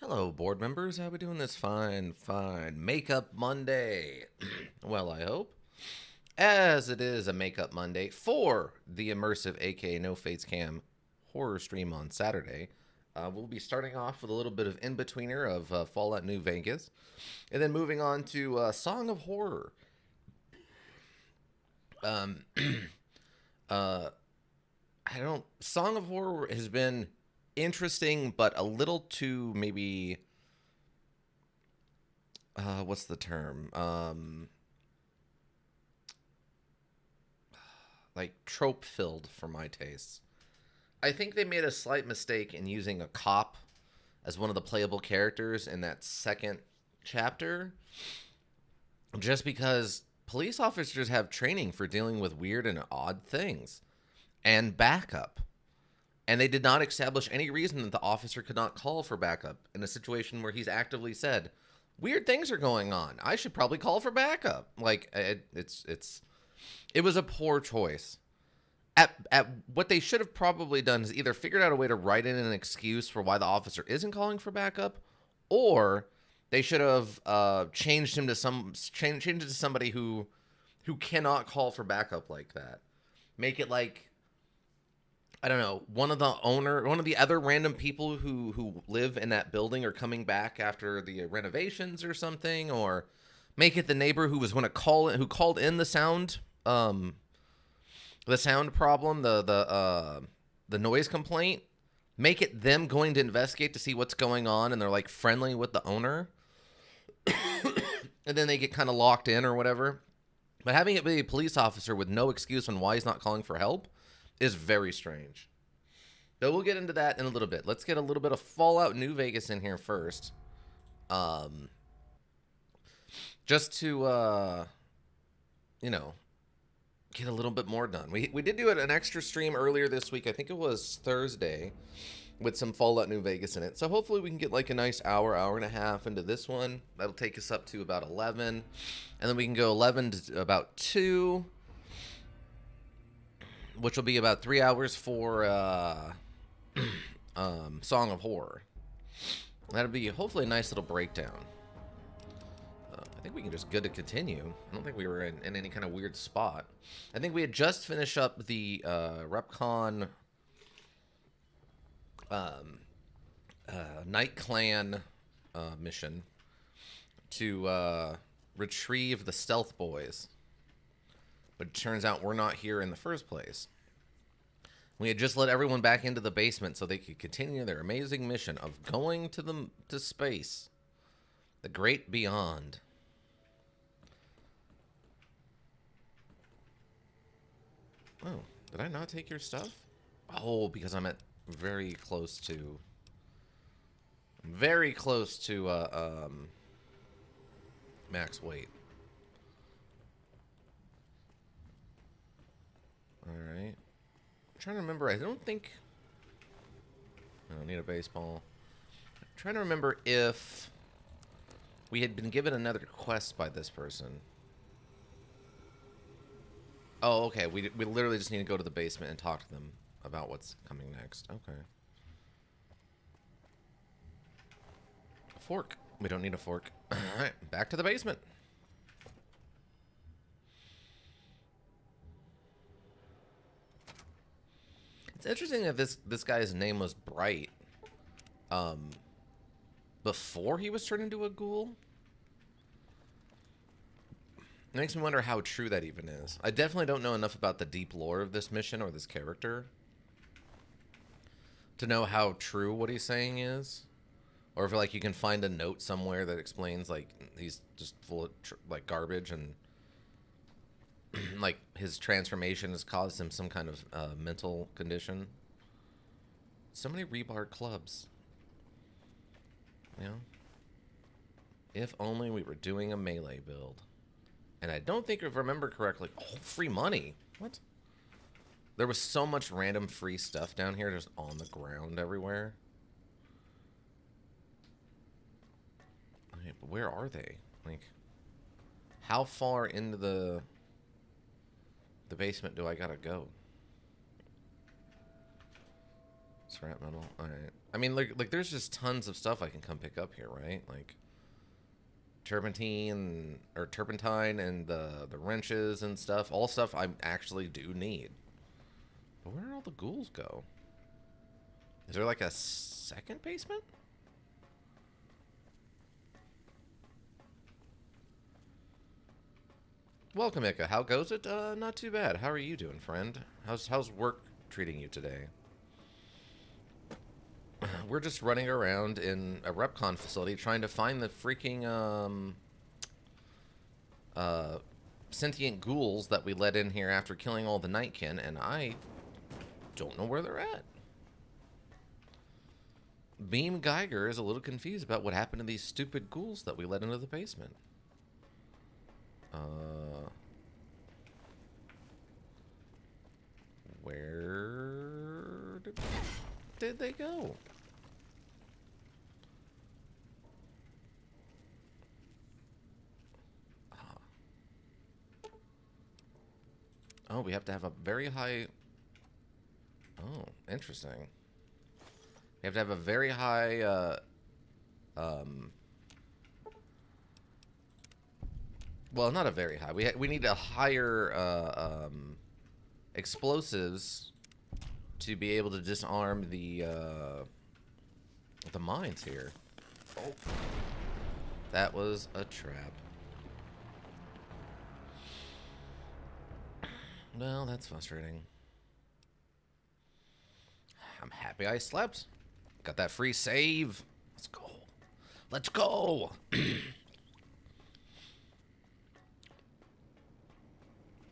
Hello, board members. How we doing this fine Makeup Monday? Well, I hope. As it is a Makeup Monday for the immersive, aka No Face Cam horror stream on Saturday, we'll be starting off with a little bit of in-betweener of Fallout New Vegas, and then moving on to Song of Horror. Um, uh, I don't. Song of Horror has been interesting, but a little too maybe. What's the term? Like trope filled for my tastes. I think they made a slight mistake in using a cop as one of the playable characters in that second chapter, just because police officers have training for dealing with weird and odd things and backup. And they did not establish any reason that the officer could not call for backup in a situation where he's actively said, "Weird things are going on. I should probably call for backup." Like it was a poor choice. At what they should have probably done is either figured out a way to write in an excuse for why the officer isn't calling for backup, or they should have changed him to changed it to somebody who cannot call for backup like that. Make it like, I don't know, one of the other random people who live in that building are coming back after the renovations or something, or make it the neighbor who was going to who called in the sound problem, the noise complaint. Make it them going to investigate to see what's going on, and they're like friendly with the owner, and then they get kind of locked in or whatever. But having it be a police officer with no excuse on why he's not calling for help is very strange. But we'll get into that in a little bit. Let's get a little bit of Fallout New Vegas in here first. Um, just to you know, get a little bit more done. We did do an extra stream earlier this week. I think it was Thursday, with some Fallout New Vegas in it. So hopefully we can get like a nice hour and a half into this one. That'll take us up to about 11. And then we can go 11 to about 2, which will be about 3 hours for Song of Horror. That'll be hopefully a nice little breakdown. I think we can just good to continue. I don't think we were in any kind of weird spot. I think we had just finished up the Repcon Night Clan mission to retrieve the Stealth Boys. But it turns out we're not here in the first place. We had just let everyone back into the basement so they could continue their amazing mission of going to space, the great beyond. Oh, did I not take your stuff? Oh, because I'm at very close to max weight. All right. I'm trying to remember. I don't need a baseball. I'm trying to remember if we had been given another quest by this person. Oh, okay. We literally just need to go to the basement and talk to them about what's coming next. Okay. Fork. We don't need a fork. All right, back to the basement. It's interesting that this guy's name was Bright. Before he was turned into a ghoul. It makes me wonder how true that even is. I definitely don't know enough about the deep lore of this mission or this character to know how true what he's saying is. Or if like you can find a note somewhere that explains like he's just full of like garbage, and like his transformation has caused him some kind of mental condition. So many rebar clubs. You know? If only we were doing a melee build. And I don't think, if I remember correctly, oh, free money. What? There was so much random free stuff down here just on the ground everywhere. Okay, but where are they? Like, how far into the basement do I gotta go? Scrap metal. All right. I mean, like there's just tons of stuff I can come pick up here, right? Like turpentine and the wrenches and stuff. All stuff I actually do need. But where did all the ghouls go? Is there like a second basement? Welcome, Ika. How goes it? Not too bad. How are you doing, friend? How's work treating you today? We're just running around in a RepCon facility trying to find the freaking uh, sentient ghouls that we let in here after killing all the Nightkin, and I don't know where they're at. Beam Geiger is a little confused about what happened to these stupid ghouls that we let into the basement. Where did they go? Oh, we have to have a very high... Oh, interesting. We have to have a very high, well, not a very high. We need a higher, explosives to be able to disarm the mines here. Oh. That was a trap. Well, that's frustrating. I'm happy I slept. Got that free save. Let's go. Let's go.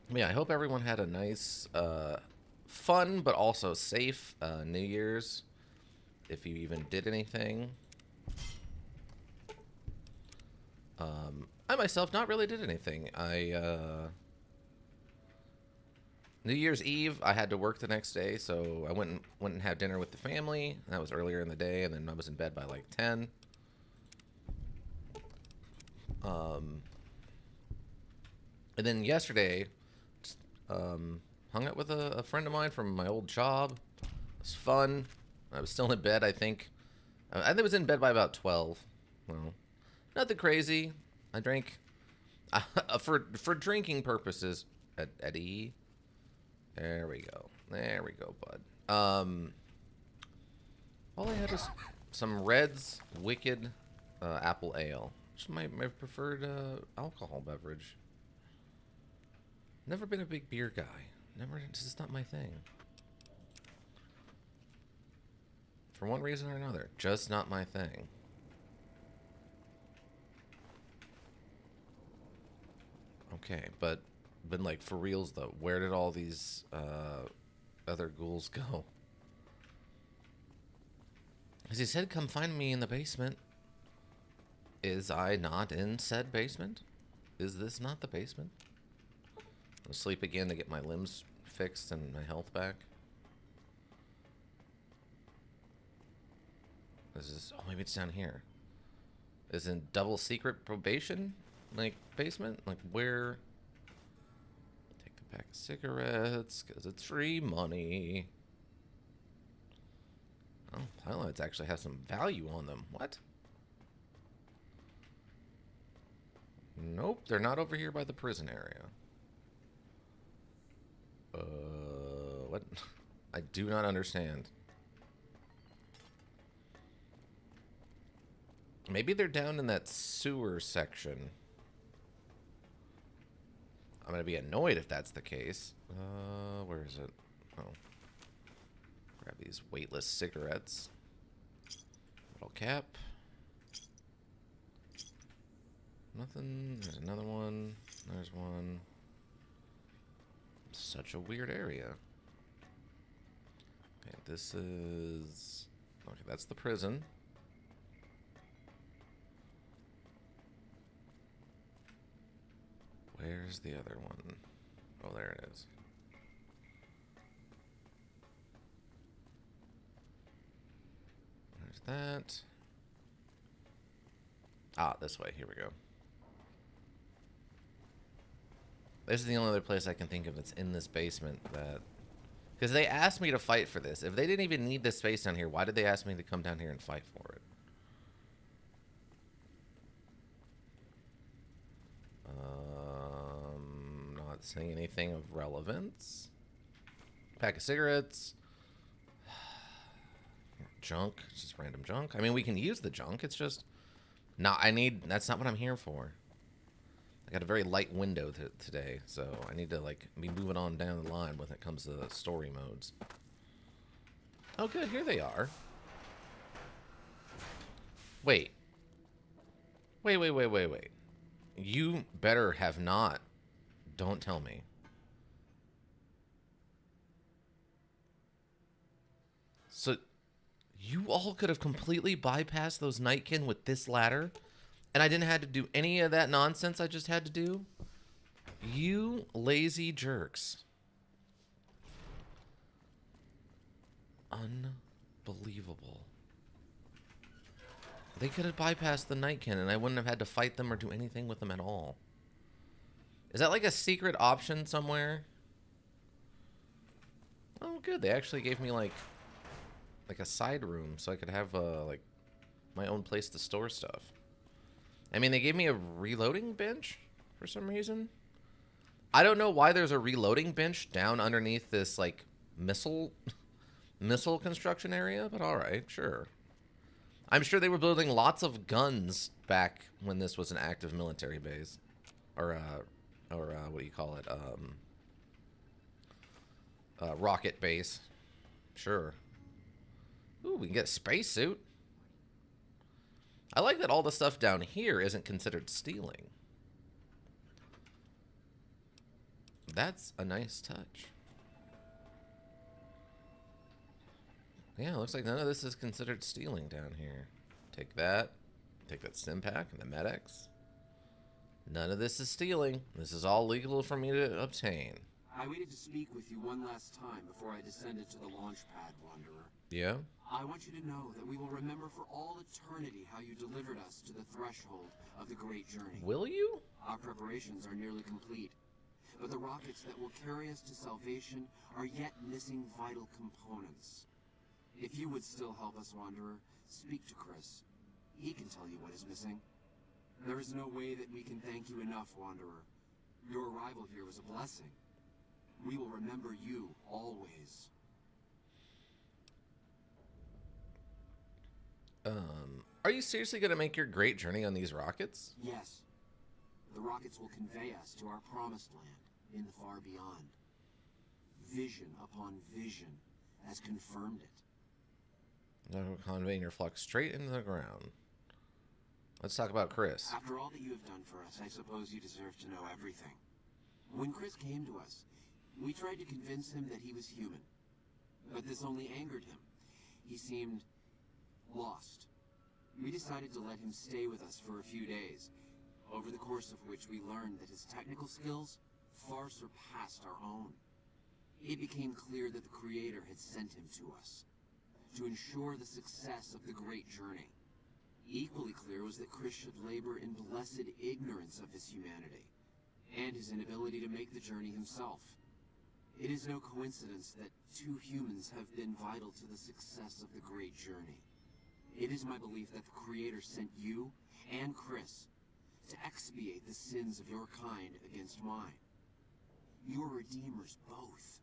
Yeah, I hope everyone had a nice, fun but also safe New Year's. If you even did anything. I myself not really did anything. New Year's Eve, I had to work the next day, so I went and had dinner with the family. That was earlier in the day, and then I was in bed by like 10. And then yesterday, just, hung out with a friend of mine from my old job. It was fun. I was still in bed, I think. I was in bed by about 12. Well, nothing crazy. I drank for drinking purposes at E. There we go. There we go, bud. All I had was some Red's Wicked Apple Ale. Which is my preferred alcohol beverage. Never been a big beer guy. This is not my thing. For one reason or another. Just not my thing. Okay, but like for reals though, where did all these other ghouls go? As he said, come find me in the basement. Is I not in said basement? Is this not the basement? I'll sleep again to get my limbs fixed and my health back. This is, oh, maybe it's down here. Is in double secret probation? Like basement? Like where? Take the pack of cigarettes, because it's free money. Oh, highlights actually have some value on them. What? Nope, they're not over here by the prison area. What? I do not understand. Maybe they're down in that sewer section. I'm gonna be annoyed if that's the case. Where is it? Oh. Grab these weightless cigarettes. Little cap. Nothing. There's another one. There's one. Such a weird area. Okay, this is... Okay, that's the prison. Where's the other one? Oh, there it is. There's that. Ah, this way. Here we go. This is the only other place I can think of that's in this basement that Because they asked me to fight for this. If they didn't even need this space down here, why did they ask me to come down here and fight for it? Not saying anything of relevance. Pack of cigarettes. Junk. It's just random junk. I mean, we can use the junk. It's just... That's not what I'm here for. I got a very light window today, so I need to, like, be moving on down the line when it comes to the story modes. Oh, good. Here they are. Wait. Wait. You better have not. Don't tell me. So, you all could have completely bypassed those Nightkin with this ladder? And I didn't have to do any of that nonsense I just had to do? You lazy jerks. Unbelievable. They could have bypassed the Nightkin and I wouldn't have had to fight them or do anything with them at all. Is that like a secret option somewhere? Oh, good. They actually gave me like a side room so I could have like my own place to store stuff. I mean, they gave me a reloading bench for some reason. I don't know why there's a reloading bench down underneath this, like, missile construction area, but all right, sure. I'm sure they were building lots of guns back when this was an active military base. Or what do you call it? Rocket base. Sure. Ooh, we can get a spacesuit. I like that all the stuff down here isn't considered stealing. That's a nice touch. Yeah, looks like none of this is considered stealing down here. Take that. Take that stim pack and the medics. None of this is stealing. This is all legal for me to obtain. I waited to speak with you one last time before I descended to the launch pad, Wanderer. Yeah? I want you to know that we will remember for all eternity how you delivered us to the threshold of the great journey. Will you? Our preparations are nearly complete, but the rockets that will carry us to salvation are yet missing vital components. If you would still help us, Wanderer, speak to Chris. He can tell you what is missing. There is no way that we can thank you enough, Wanderer. Your arrival here was a blessing. We will remember you always. Are you seriously going to make your great journey on these rockets? Yes. The rockets will convey us to our promised land in the far beyond. Vision upon vision has confirmed it. Conveying your flux straight into the ground. Let's talk about Chris. After all that you have done for us, I suppose you deserve to know everything. When Chris came to us, we tried to convince him that he was human. But this only angered him. He seemed lost. We decided to let him stay with us for a few days, over the course of which we learned that his technical skills far surpassed our own. It became clear that the Creator had sent him to us, to ensure the success of the great journey. Equally clear was that Chris should labor in blessed ignorance of his humanity, and his inability to make the journey himself. It is no coincidence that two humans have been vital to the success of the great journey. It is my belief that the Creator sent you and Chris to expiate the sins of your kind against mine. You are redeemers both.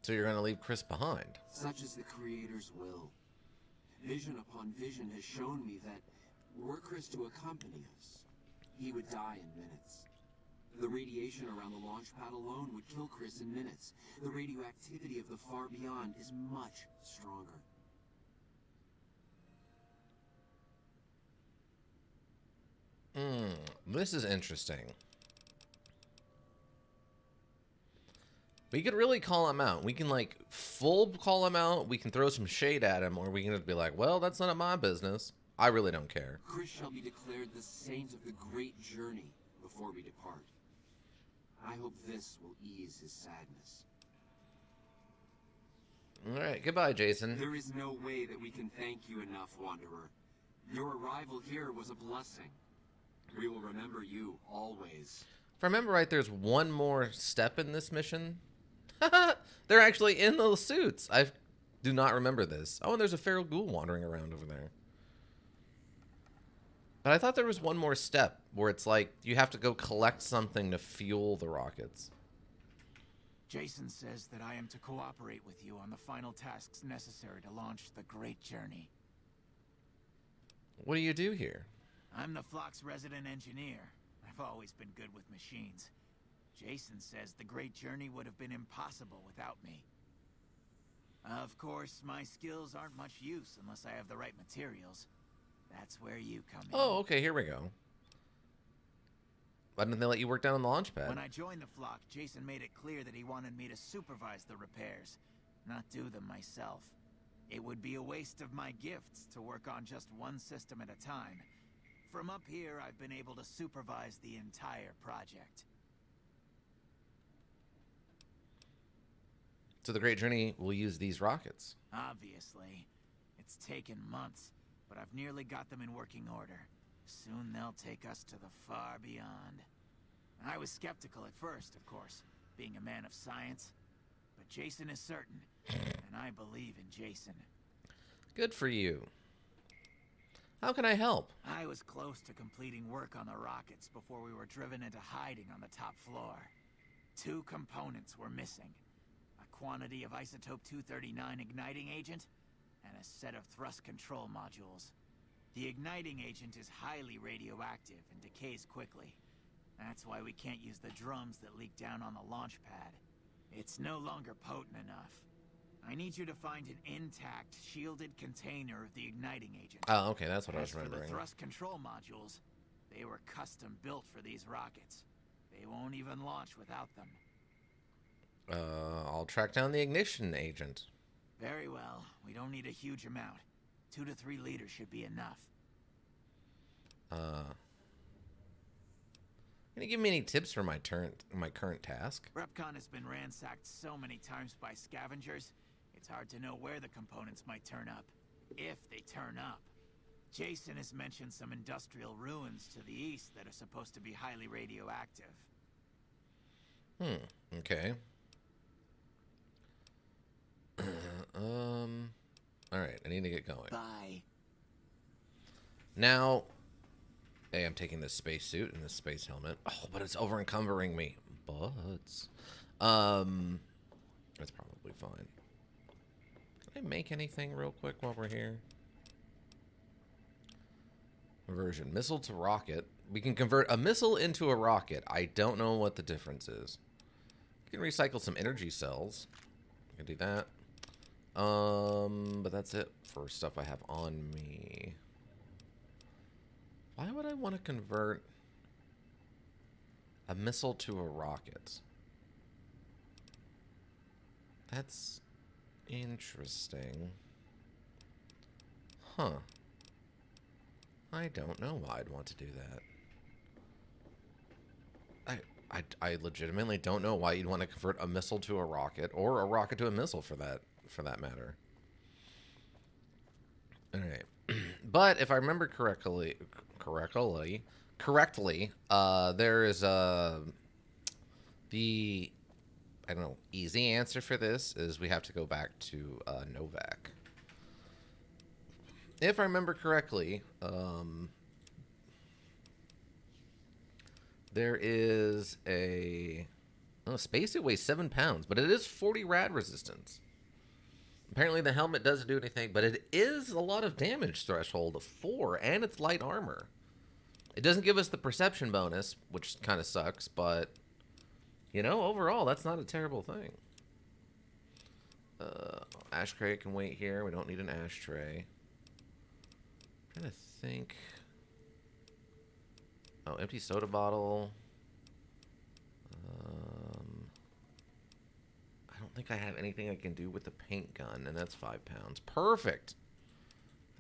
So you're going to leave Chris behind? Such is the Creator's will. Vision upon vision has shown me that were Chris to accompany us, he would die in minutes. The radiation around the launch pad alone would kill Chris in minutes. The radioactivity of the far beyond is much stronger. This is interesting. We could really call him out. We can, like, full call him out. We can throw some shade at him, or we can just be like, well, that's none of my business. I really don't care. Chris shall be declared the saint of the great journey before we depart. I hope this will ease his sadness. All right, goodbye, Jason. There is no way that we can thank you enough, Wanderer. Your arrival here was a blessing. We will remember you always. If I remember right, there's one more step in this mission. They're actually in those suits. I do not remember this. Oh, and there's a feral ghoul wandering around over there. But I thought there was one more step where it's like you have to go collect something to fuel the rockets. Jason says that I am to cooperate with you on the final tasks necessary to launch the Great Journey. What do you do here? I'm the Flock's resident engineer. I've always been good with machines. Jason says the Great Journey would have been impossible without me. Of course, my skills aren't much use unless I have the right materials. That's where you come in. Oh, okay, here we go. Why didn't they let you work down on the launch pad? When I joined the Flock, Jason made it clear that he wanted me to supervise the repairs, not do them myself. It would be a waste of my gifts to work on just one system at a time. From up here, I've been able to supervise the entire project. So the Great Journey will use these rockets. Obviously. It's taken months, but I've nearly got them in working order. Soon they'll take us to the far beyond. I was skeptical at first, of course, being a man of science. But Jason is certain, and I believe in Jason. Good for you. How can I help? I was close to completing work on the rockets before we were driven into hiding on the top floor. 2 components were missing. A quantity of isotope 239 igniting agent, and a set of thrust control modules. The igniting agent is highly radioactive and decays quickly. That's why we can't use the drums that leak down on the launch pad. It's no longer potent enough. I need you to find an intact, shielded container of the igniting agent. Oh, okay, that's what I was As for remembering. the thrust control modules, they were custom built for these rockets. They won't even launch without them. I'll track down the ignition agent. Very well. We don't need a huge amount. 2 to 3 liters should be enough. Can you give me any tips for my current task? Repcon has been ransacked so many times by scavengers, it's hard to know where the components might turn up. If they turn up. Jason has mentioned some industrial ruins to the east that are supposed to be highly radioactive. Okay. Alright, I need to get going. Bye. Now, hey, I'm taking this space suit and this space helmet. Oh, but it's over encumbering me. It's probably fine. Can I make anything real quick while we're here? Conversion. Missile to rocket. We can convert a missile into a rocket. I don't know what the difference is. You can recycle some energy cells. I can do that. But that's it for stuff I have on me. Why would I want to convert a missile to a rocket? That's interesting. Huh. I don't know why I'd want to do that. I legitimately don't know why you'd want to convert a missile to a rocket, or a rocket to a missile for that matter. All right. But if I remember correctly, there is the I don't know, easy answer for this is we have to go back to Novak. If I remember correctly, there is a spacesuit weighs 7 pounds, but it is 40 rad resistance. Apparently the helmet doesn't do anything, but it is a lot of damage threshold of 4, and it's light armor. It doesn't give us the perception bonus, which kind of sucks, but, you know, overall, that's not a terrible thing. Ashtray can wait here. We don't need an ashtray. I'm trying to think. Oh, empty soda bottle. I don't think I have anything I can do with the paint gun, and that's 5 pounds. Perfect.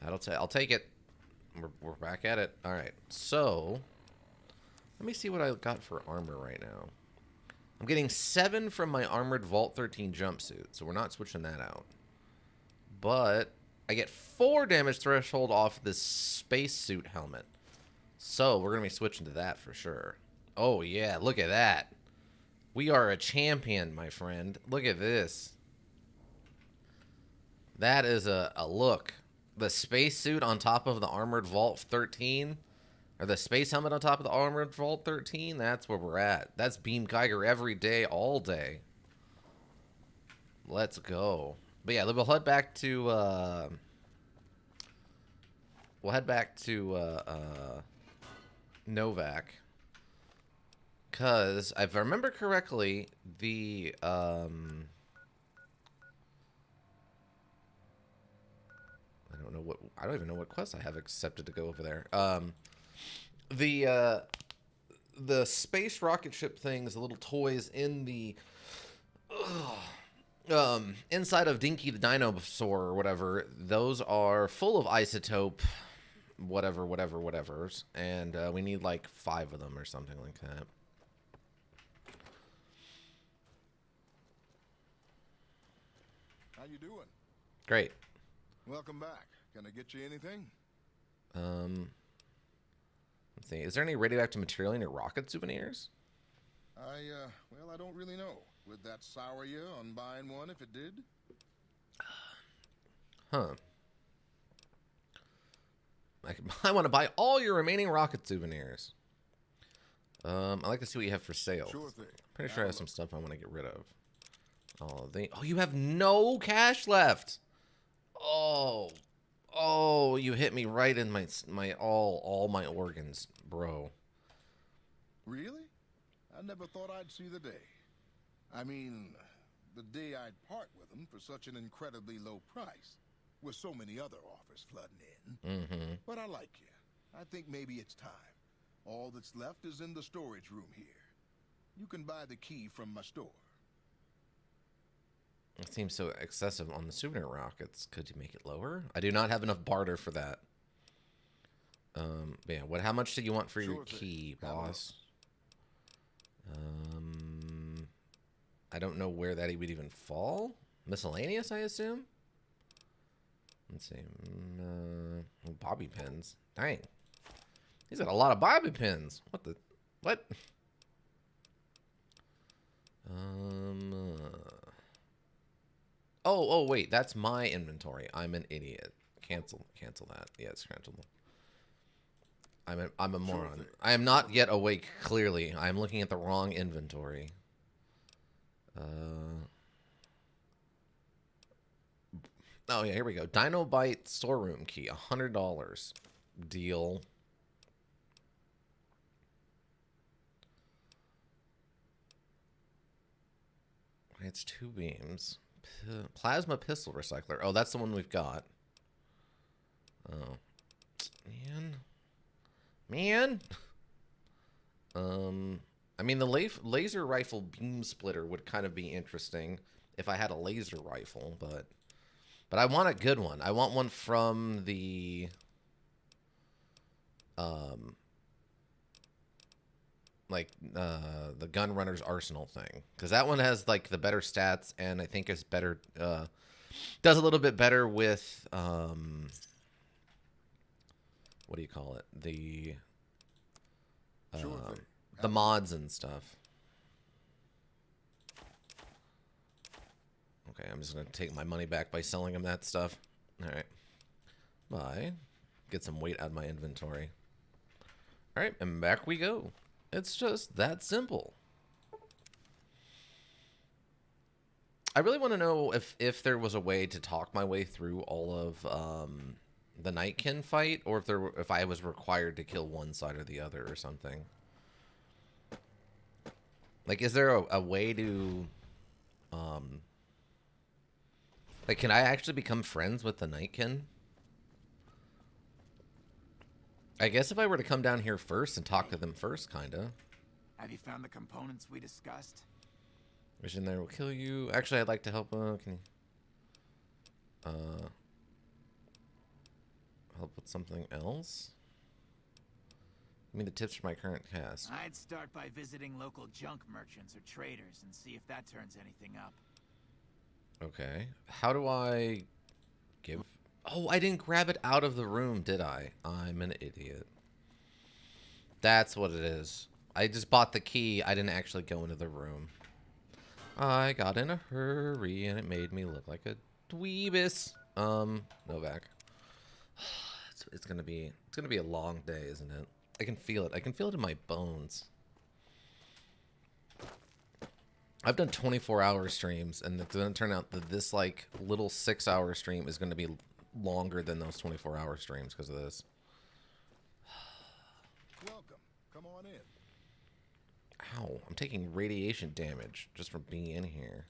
I'll take it. We're back at it. All right. So, let me see what I got for armor right now. I'm getting 7 from my armored Vault 13 jumpsuit, so we're not switching that out. But I get 4 damage threshold off this spacesuit helmet. So, we're going to be switching to that for sure. Oh, yeah. Look at that. We are a champion, my friend. Look at this. That is a look. The spacesuit on top of the Armored Vault 13, or the space helmet on top of the Armored Vault 13, that's where we're at. That's Beam Geiger every day, all day. Let's go. But yeah, we'll head back to, Novak. Because, if I remember correctly, the, I don't even know what quest I have accepted to go over there. The space rocket ship things, the little toys in the inside of Dinky the dinosaur or whatever, those are full of isotope whatever's, and we need like 5 of them or something like that. How you doing? Great. Welcome back. Can I get you anything? Let's see. Is there any radioactive material in your rocket souvenirs? Well, I don't really know. Would that sour you on buying one if it did? Huh. I want to buy all your remaining rocket souvenirs. I'd like to see what you have for sale. Sure thing. Pretty sure I have some stuff I want to get rid of. Oh, you have no cash left. Oh, you hit me right in my all my organs, bro. Really? I never thought I'd see the day. I mean, the day I'd part with them for such an incredibly low price, with so many other offers flooding in. Mm-hmm. But I like you. I think maybe it's time. All that's left is in the storage room here. You can buy the key from my store. It seems so excessive on the souvenir rockets. Could you make it lower? I do not have enough barter for that. But yeah, how much do you want for your key, boss? I don't know where that would even fall. Miscellaneous, I assume. Let's see. Bobby pins. Dang. He's got a lot of bobby pins. What? Oh, wait. That's my inventory. I'm an idiot. Cancel that. Yes, cancel. I'm a moron. I am not yet awake, clearly. I'm looking at the wrong inventory. Oh, yeah, here we go. Dinobite storeroom key, $100. Deal. It's 2 beams. Plasma pistol recycler. Oh, that's the one we've got. Oh. Man. I mean, the laser rifle beam splitter would kind of be interesting if I had a laser rifle, but I want a good one. I want one from the the gun runner's arsenal thing, because that one has like the better stats, and I think it's better does a little bit better with what do you call it, the mods and stuff. Okay, I'm just gonna take my money back by selling him that stuff. All right, bye. Get some weight out of my inventory. All right, and back we go. It's just that simple. I really want to know if there was a way to talk my way through all of the Nightkin fight, or if I was required to kill one side or the other or something. Like, is there a way to like, can I actually become friends with the Nightkin? I guess if I were to come down here first and talk to them first, kinda. Have you found the components we discussed? Vision there will kill you. Actually, I'd like to help. Can you help with something else? Give me the tips for my current cast. I'd start by visiting local junk merchants or traders and see if that turns anything up. Okay. How do I give... Oh, I didn't grab it out of the room, did I? I'm an idiot. That's what it is. I just bought the key. I didn't actually go into the room. I got in a hurry, and it made me look like a dweebus. Novak. It's gonna be a long day, isn't it? I can feel it. I can feel it in my bones. I've done 24-hour streams, and it's gonna turn out that this like little 6-hour stream is gonna be longer than those 24-hour streams because of this. Welcome. Come on in. Ow, I'm taking radiation damage just from being in here.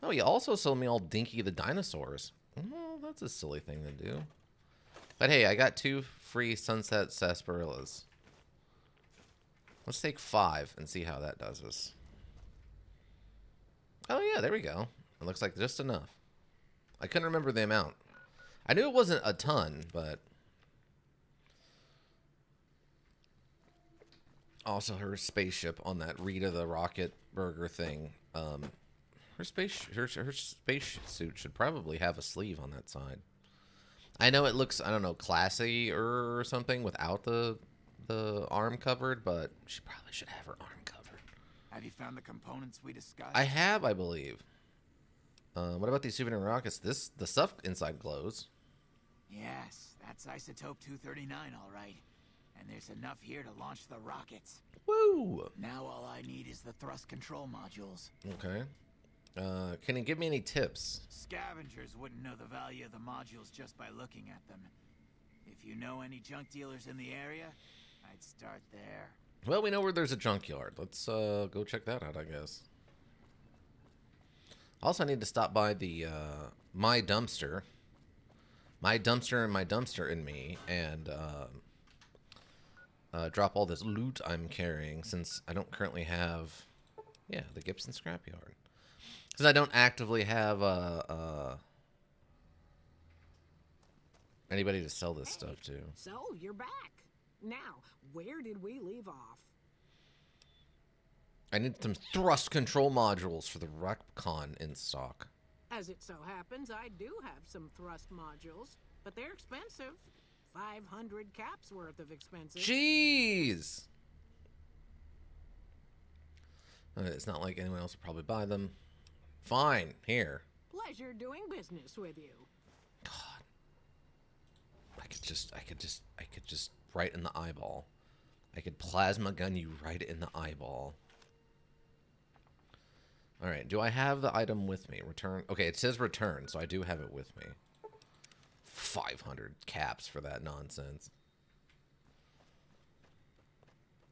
Oh, you also sold me all Dinky the dinosaurs. Well, that's a silly thing to do. But hey, I got 2 free sunset sarsaparillas. Let's take 5 and see how that does us. Oh yeah, there we go. It looks like just enough. I couldn't remember the amount. I knew it wasn't a ton, but... Also, her spaceship on that Rita the Rocket Burger thing. Her space suit should probably have a sleeve on that side. I know it looks, I don't know, classy or something without the arm covered, but she probably should have her arm covered. Have you found the components we discussed? I have, I believe. What about these souvenir rockets? The stuff inside glows. Yes, that's Isotope 239, all right. And there's enough here to launch the rockets. Woo! Now all I need is the thrust control modules. Okay. Can you give me any tips? Scavengers wouldn't know the value of the modules just by looking at them. If you know any junk dealers in the area, I'd start there. Well, we know where there's a junkyard. Let's go check that out, I guess. Also, I need to stop by the my dumpster and my dumpster in me, and drop all this loot I'm carrying, since I don't currently have, yeah, the Gibson scrapyard. Because I don't actively have anybody to sell this stuff to. So, you're back. Now, where did we leave off? I need some thrust control modules for the Recon in stock. As it so happens, I do have some thrust modules, but they're expensive. 500 caps worth of expensive. Jeez! It's not like anyone else would probably buy them. Fine, here. Pleasure doing business with you. God. I could just right in the eyeball. I could plasma gun you right in the eyeball. Alright, do I have the item with me? Return. Okay, it says return, so I do have it with me. 500 caps for that nonsense.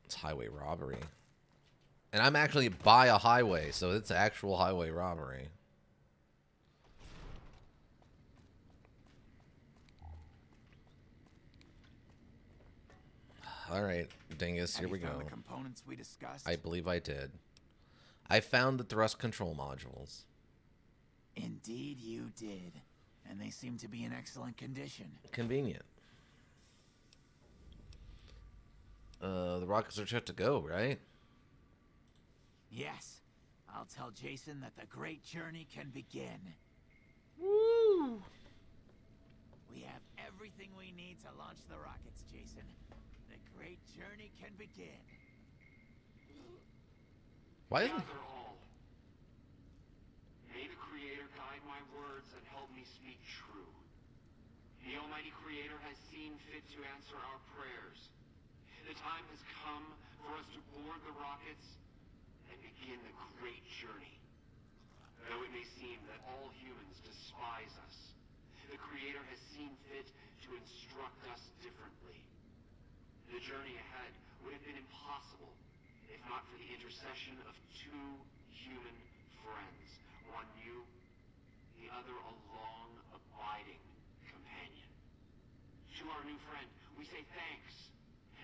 It's highway robbery. And I'm actually by a highway, so it's actual highway robbery. Alright, dingus, here we go. Have you found the components we discussed? I believe I did. I found the thrust control modules. Indeed you did. And they seem to be in excellent condition. Convenient. The rockets are set to go, right? Yes. I'll tell Jason that the great journey can begin. Woo! We have everything we need to launch the rockets, Jason. The great journey can begin. Why isn't... Gather all. May the Creator guide my words and help me speak true. The Almighty Creator has seen fit to answer our prayers. The time has come for us to board the rockets and begin the great journey. Though it may seem that all humans despise us, the Creator has seen fit to instruct us differently. The journey ahead would have been impossible if not for the intercession of 2 human friends. One new, the other a long, abiding companion. To our new friend, we say thanks,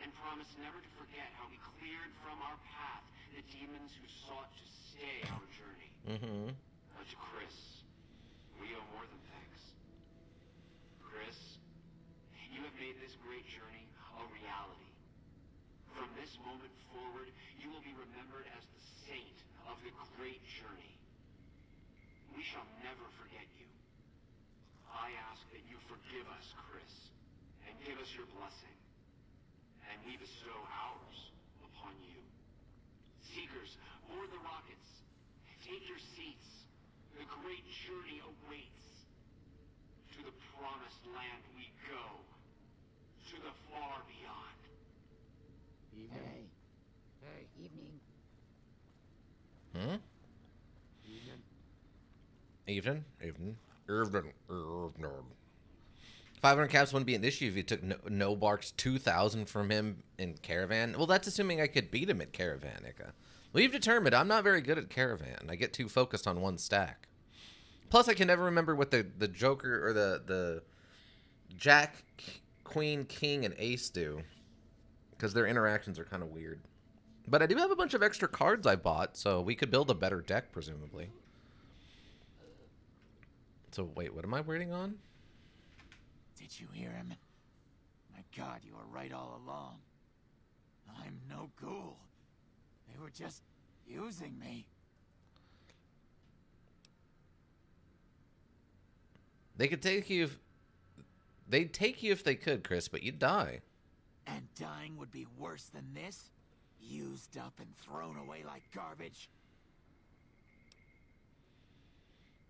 and promise never to forget how he cleared from our path the demons who sought to stay our journey. But to Chris, we owe more than thanks. Chris, you have made this great journey a reality. From this moment forward, you will be remembered as the saint of the great journey. We shall never forget you. I ask that you forgive us, Chris, and give us your blessing, and we bestow ours upon upon you. Seekers, board the rockets. Take your seats. The great journey awaits. To the promised land we go. To the far beyond. Hey. Hey. Evening. Hmm? Evening. 500 caps wouldn't be an issue if you took no barks 2,000 from him in Caravan. Well, that's assuming I could beat him at Caravan, Ika. We've determined I'm not very good at Caravan. I get too focused on one stack. Plus, I can never remember what the Joker or the Jack, Queen, King, and Ace do. Because their interactions are kind of weird. But I do have a bunch of extra cards I bought, so we could build a better deck, presumably. So, wait, what am I waiting on? Did you hear him? My God, you were right all along. I'm no ghoul. They were just using me. They could take you if... They'd take you if they could, Chris, but you'd die. And dying would be worse than this? Used up and thrown away like garbage?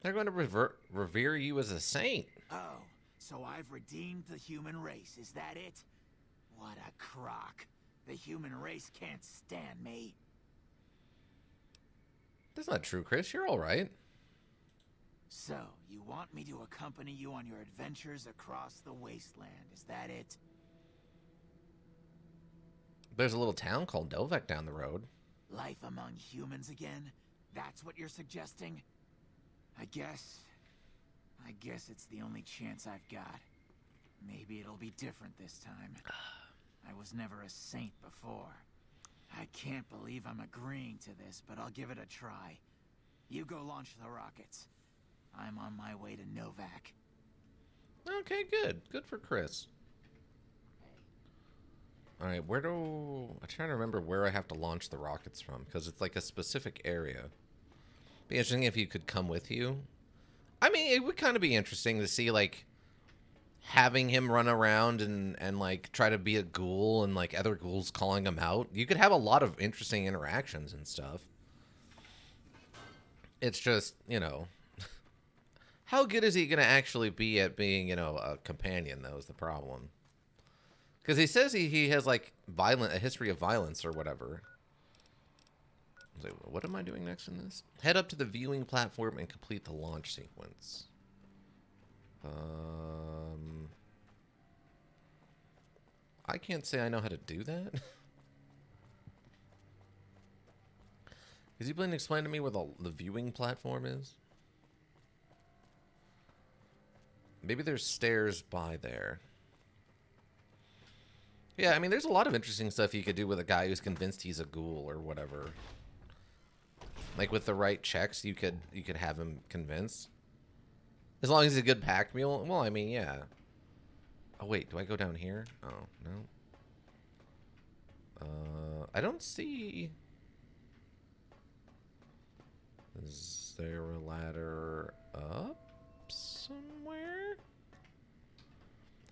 They're going to revere you as a saint. Oh, so I've redeemed the human race, is that it? What a crock. The human race can't stand me. That's not true, Chris. You're all right. So, you want me to accompany you on your adventures across the wasteland, is that it? There's a little town called Dovek down the road. Life among humans again? That's what you're suggesting? I guess it's the only chance I've got. Maybe it'll be different this time. I was never a saint before. I can't believe I'm agreeing to this, but I'll give it a try. You go launch the rockets. I'm on my way to Novak. Okay, good. Good for Chris. All right, I'm trying to remember where I have to launch the rockets from, because it's like a specific area. Be interesting if you could come with you. I mean, it would kind of be interesting to see, like, having him run around and like, try to be a ghoul and, like, other ghouls calling him out. You could have a lot of interesting interactions and stuff. It's just, you know... How good is he going to actually be at being, a companion, though, is the problem. Because he says he has, like, a history of violence or whatever. So, what am I doing next in this? Head up to the viewing platform and complete the launch sequence. I can't say I know how to do that. Is he planning to explain to me where the viewing platform is? Maybe there's stairs by there. Yeah, I mean, there's a lot of interesting stuff you could do with a guy who's convinced he's a ghoul or whatever. Like, with the right checks, you could have him convinced. As long as he's a good pack mule. Well, I mean, yeah. Oh, wait, do I go down here? Oh, no. I don't see... Is there a ladder up somewhere?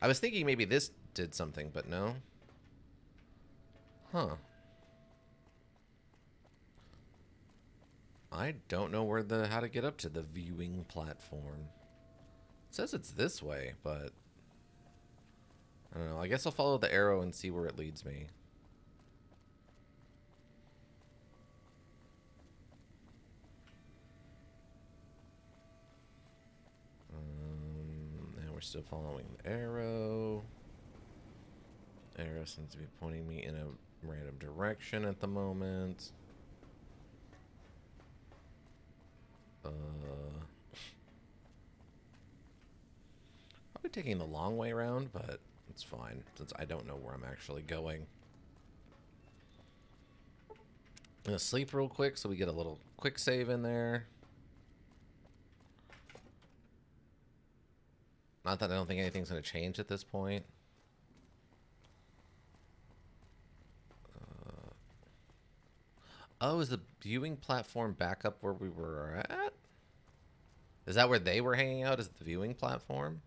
I was thinking maybe this did something, but no. Huh. I don't know how to get up to the viewing platform. It says it's this way, but I don't know. I guess I'll follow the arrow and see where it leads me. And we're still following the arrow. Arrow seems to be pointing me in a random direction at the moment. Probably taking the long way around, but it's fine since I don't know where I'm actually going. I'm gonna sleep real quick so we get a little quick save in there. Not that I don't think anything's gonna change at this point. Oh, is the viewing platform back up where we were at? Is that where they were hanging out? Is the viewing platform?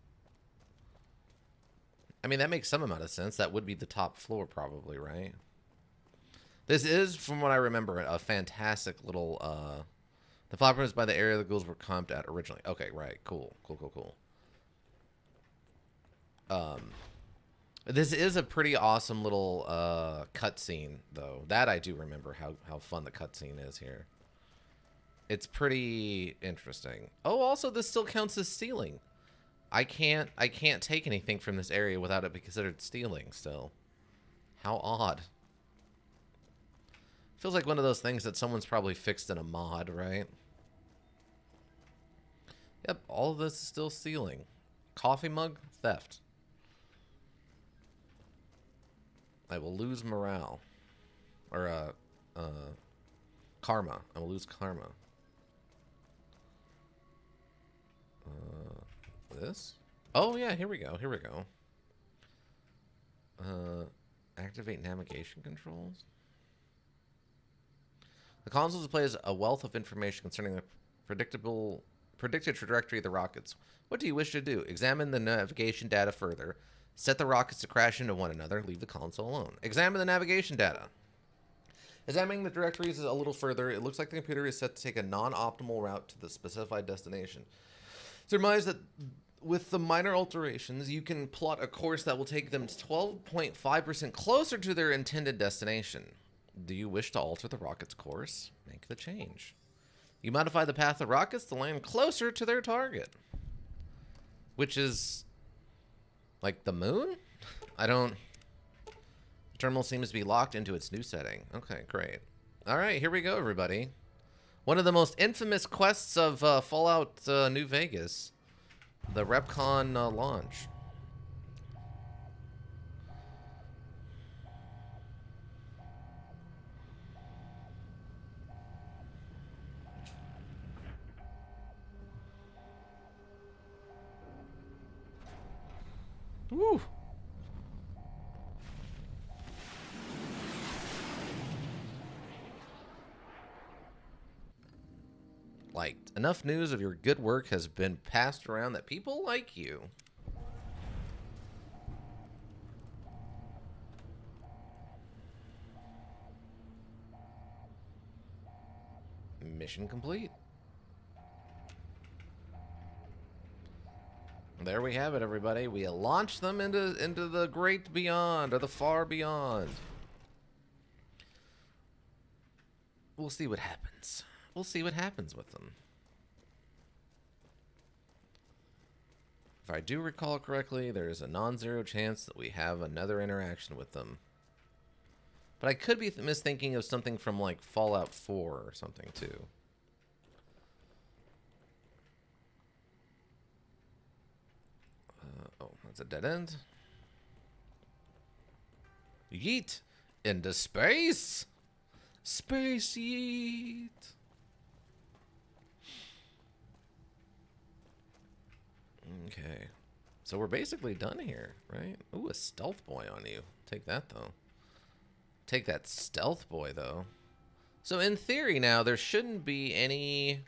I mean, that makes some amount of sense. That would be the top floor probably, right? This is, from what I remember, a fantastic little, the platform is by the area the ghouls were camped at originally. Okay, right. Cool. This is a pretty awesome little, cutscene, though. That I do remember, how fun the cutscene is here. It's pretty interesting. Oh, also, this still counts as stealing. I can't take anything from this area without it being considered stealing still. How odd. Feels like one of those things that someone's probably fixed in a mod, right? Yep, all of this is still stealing. Coffee mug, theft. I will lose morale. Or, karma. I will lose karma. This? Oh, yeah, here we go. Activate navigation controls. The console displays a wealth of information concerning the predicted trajectory of the rockets. What do you wish to do? Examine the navigation data further. Set the rockets to crash into one another. Leave the console alone. Examine the navigation data. Examining the directories a little further, it looks like the computer is set to take a non-optimal route to the specified destination. Surmise that with the minor alterations, you can plot a course that will take them 12.5% closer to their intended destination. Do you wish to alter the rocket's course? Make the change. You modify the path of rockets to land closer to their target. Which is... like the moon? I don't... The terminal seems to be locked into its new setting. Okay, great. Alright, here we go, everybody. One of the most infamous quests of Fallout New Vegas. The Repcon launch. Woo! Like, enough news of your good work has been passed around that people like you. Mission complete. There we have it, everybody. We launched them into the great beyond, or the far beyond. We'll see what happens. We'll see what happens with them. If I do recall correctly, there is a non-zero chance that we have another interaction with them. But I could be misthinking of something from like Fallout 4 or something too. Oh, that's a dead end. Yeet! Into space! Space yeet! Okay. So we're basically done here, right? Ooh, a stealth boy on you. Take that, though. Take that stealth boy, though. So in theory now, there shouldn't be any...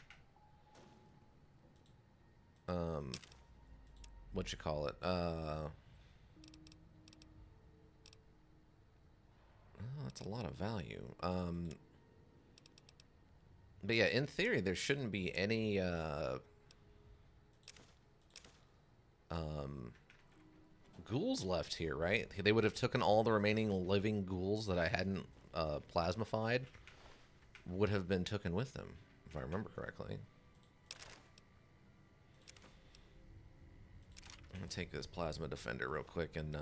what you call it? Oh, that's a lot of value. But yeah, in theory, there shouldn't be any, ghouls left here, right? They would have taken all the remaining living ghouls that I hadn't, plasmified, would have been taken with them, if I remember correctly. I'm gonna take this plasma defender real quick and,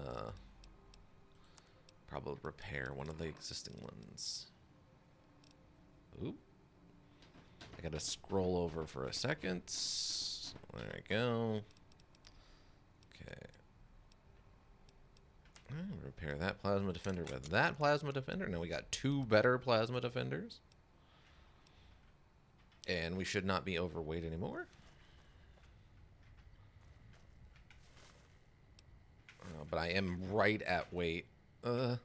probably repair one of the existing ones. Oop. I gotta scroll over for a second. There we go. Okay. Repair that plasma defender with that plasma defender. Now we got two better plasma defenders. And we should not be overweight anymore. But I am right at weight. Alright,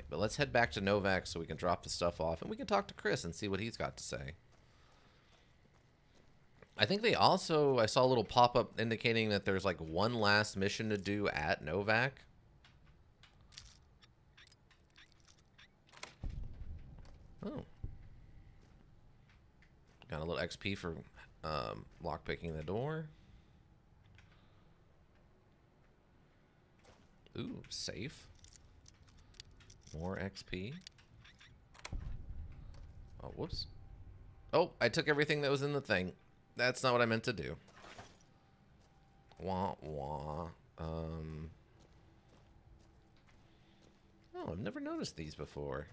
but let's head back to Novac so we can drop the stuff off. And we can talk to Chris and see what he's got to say. I think they also... I saw a little pop-up indicating that there's like one last mission to do at Novac. Oh. Got a little XP for lockpicking the door. Ooh, safe. More XP. Oh, whoops. Oh, I took everything that was in the thing. That's not what I meant to do. Wah, wah. Oh, I've never noticed these before.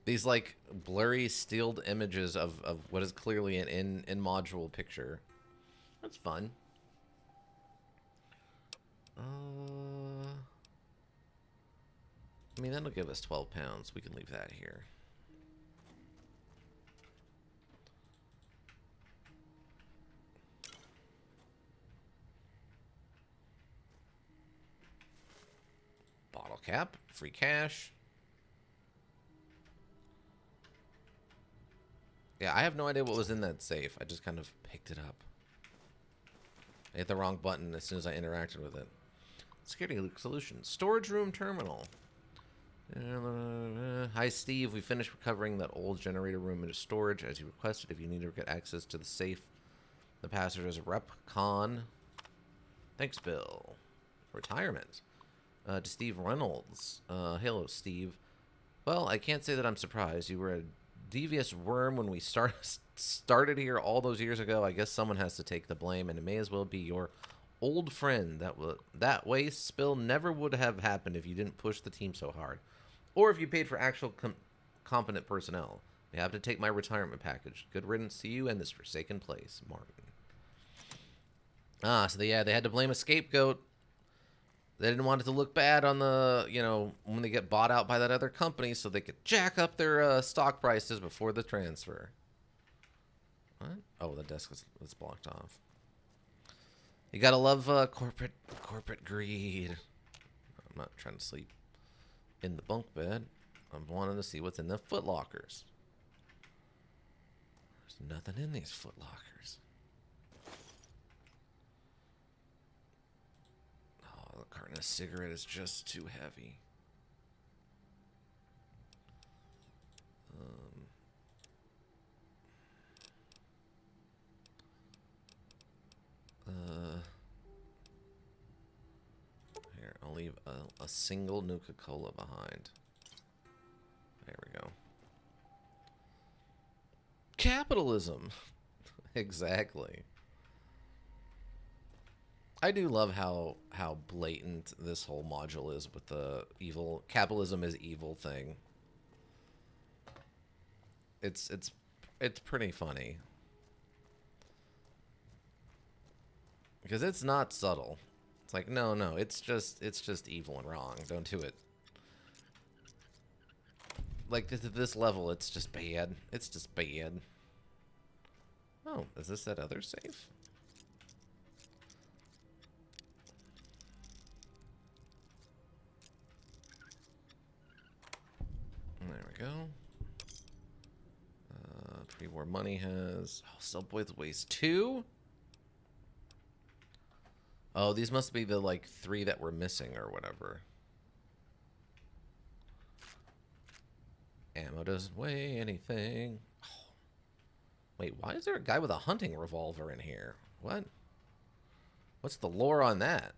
These, like, blurry, stilled images of what is clearly an in-module picture. That's fun. I mean, that'll give us 12 pounds. We can leave that here. Bottle cap, free cash. Yeah, I have no idea what was in that safe. I just kind of picked it up. I hit the wrong button as soon as I interacted with it. Security solutions. Storage room terminal. Hi, Steve. We finished recovering that old generator room into storage as you requested. If you need to get access to the safe, the passager's rep con. Thanks, Bill. Retirement. To Steve Reynolds. Hello, Steve. Well, I can't say that I'm surprised. You were a devious worm when we started here all those years ago. I guess someone has to take the blame, and it may as well be your old friend. That waste spill never would have happened if you didn't push the team so hard, or if you paid for actual competent personnel. You have to take my retirement package. Good riddance to you and this forsaken place, Martin. So they had to blame a scapegoat. They didn't want it to look bad on the, when they get bought out by that other company, so they could jack up their stock prices before the transfer. What? Oh, the desk is blocked off. You gotta love corporate greed. I'm not trying to sleep in the bunk bed. I'm wanting to see what's in the foot lockers. There's nothing in these foot lockers. Oh, the carton of cigarette is just too heavy. Here, I'll leave a single Nuka-Cola behind. There we go. Capitalism. Exactly. I do love how blatant this whole module is with the evil capitalism is evil thing. It's pretty funny. Because it's not subtle. It's like, no, it's just evil and wrong. Don't do it. Like, to this level, it's just bad. It's just bad. Oh, is this that other safe? There we go. Pre-war money has... Oh, Subway's Waste 2? Oh, these must be the, like, 3 that were missing or whatever. Ammo doesn't weigh anything. Oh. Wait, why is there a guy with a hunting revolver in here? What? What's the lore on that?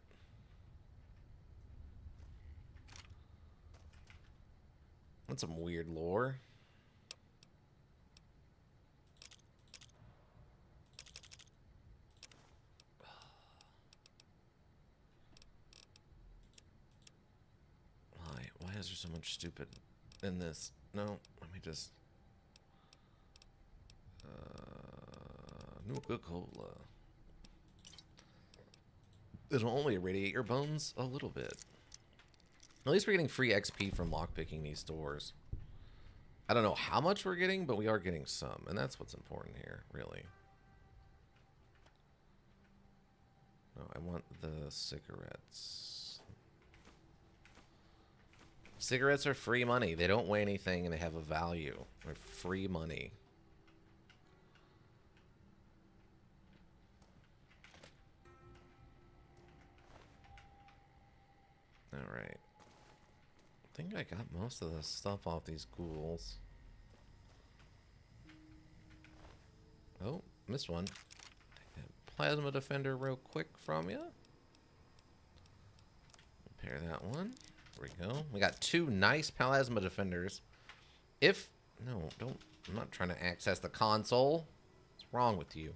That's some weird lore. Why is there so much stupid in this? No, let me just... Nuka-Cola. It'll only irradiate your bones a little bit. At least we're getting free XP from lockpicking these doors. I don't know how much we're getting, but we are getting some. And that's what's important here, really. No, I want the cigarettes. Cigarettes are free money. They don't weigh anything and they have a value. They're free money. All right. think I got most of the stuff off these ghouls. Oh, missed one. Plasma defender real quick from you. Repair that one. There we go. We got 2 nice plasma defenders. If... No, don't... I'm not trying to access the console. What's wrong with you?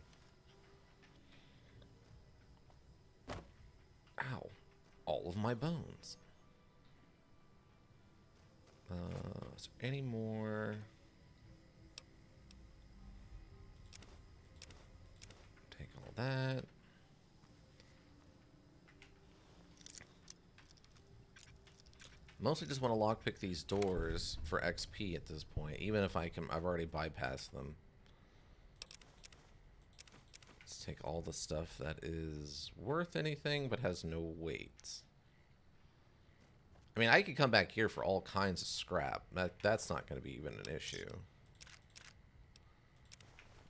Ow. All of my bones. Is there any more? Take all that. Mostly just want to lockpick these doors for XP at this point, even if I've already bypassed them. Let's take all the stuff that is worth anything but has no weight. I mean, I could come back here for all kinds of scrap. That's not going to be even an issue.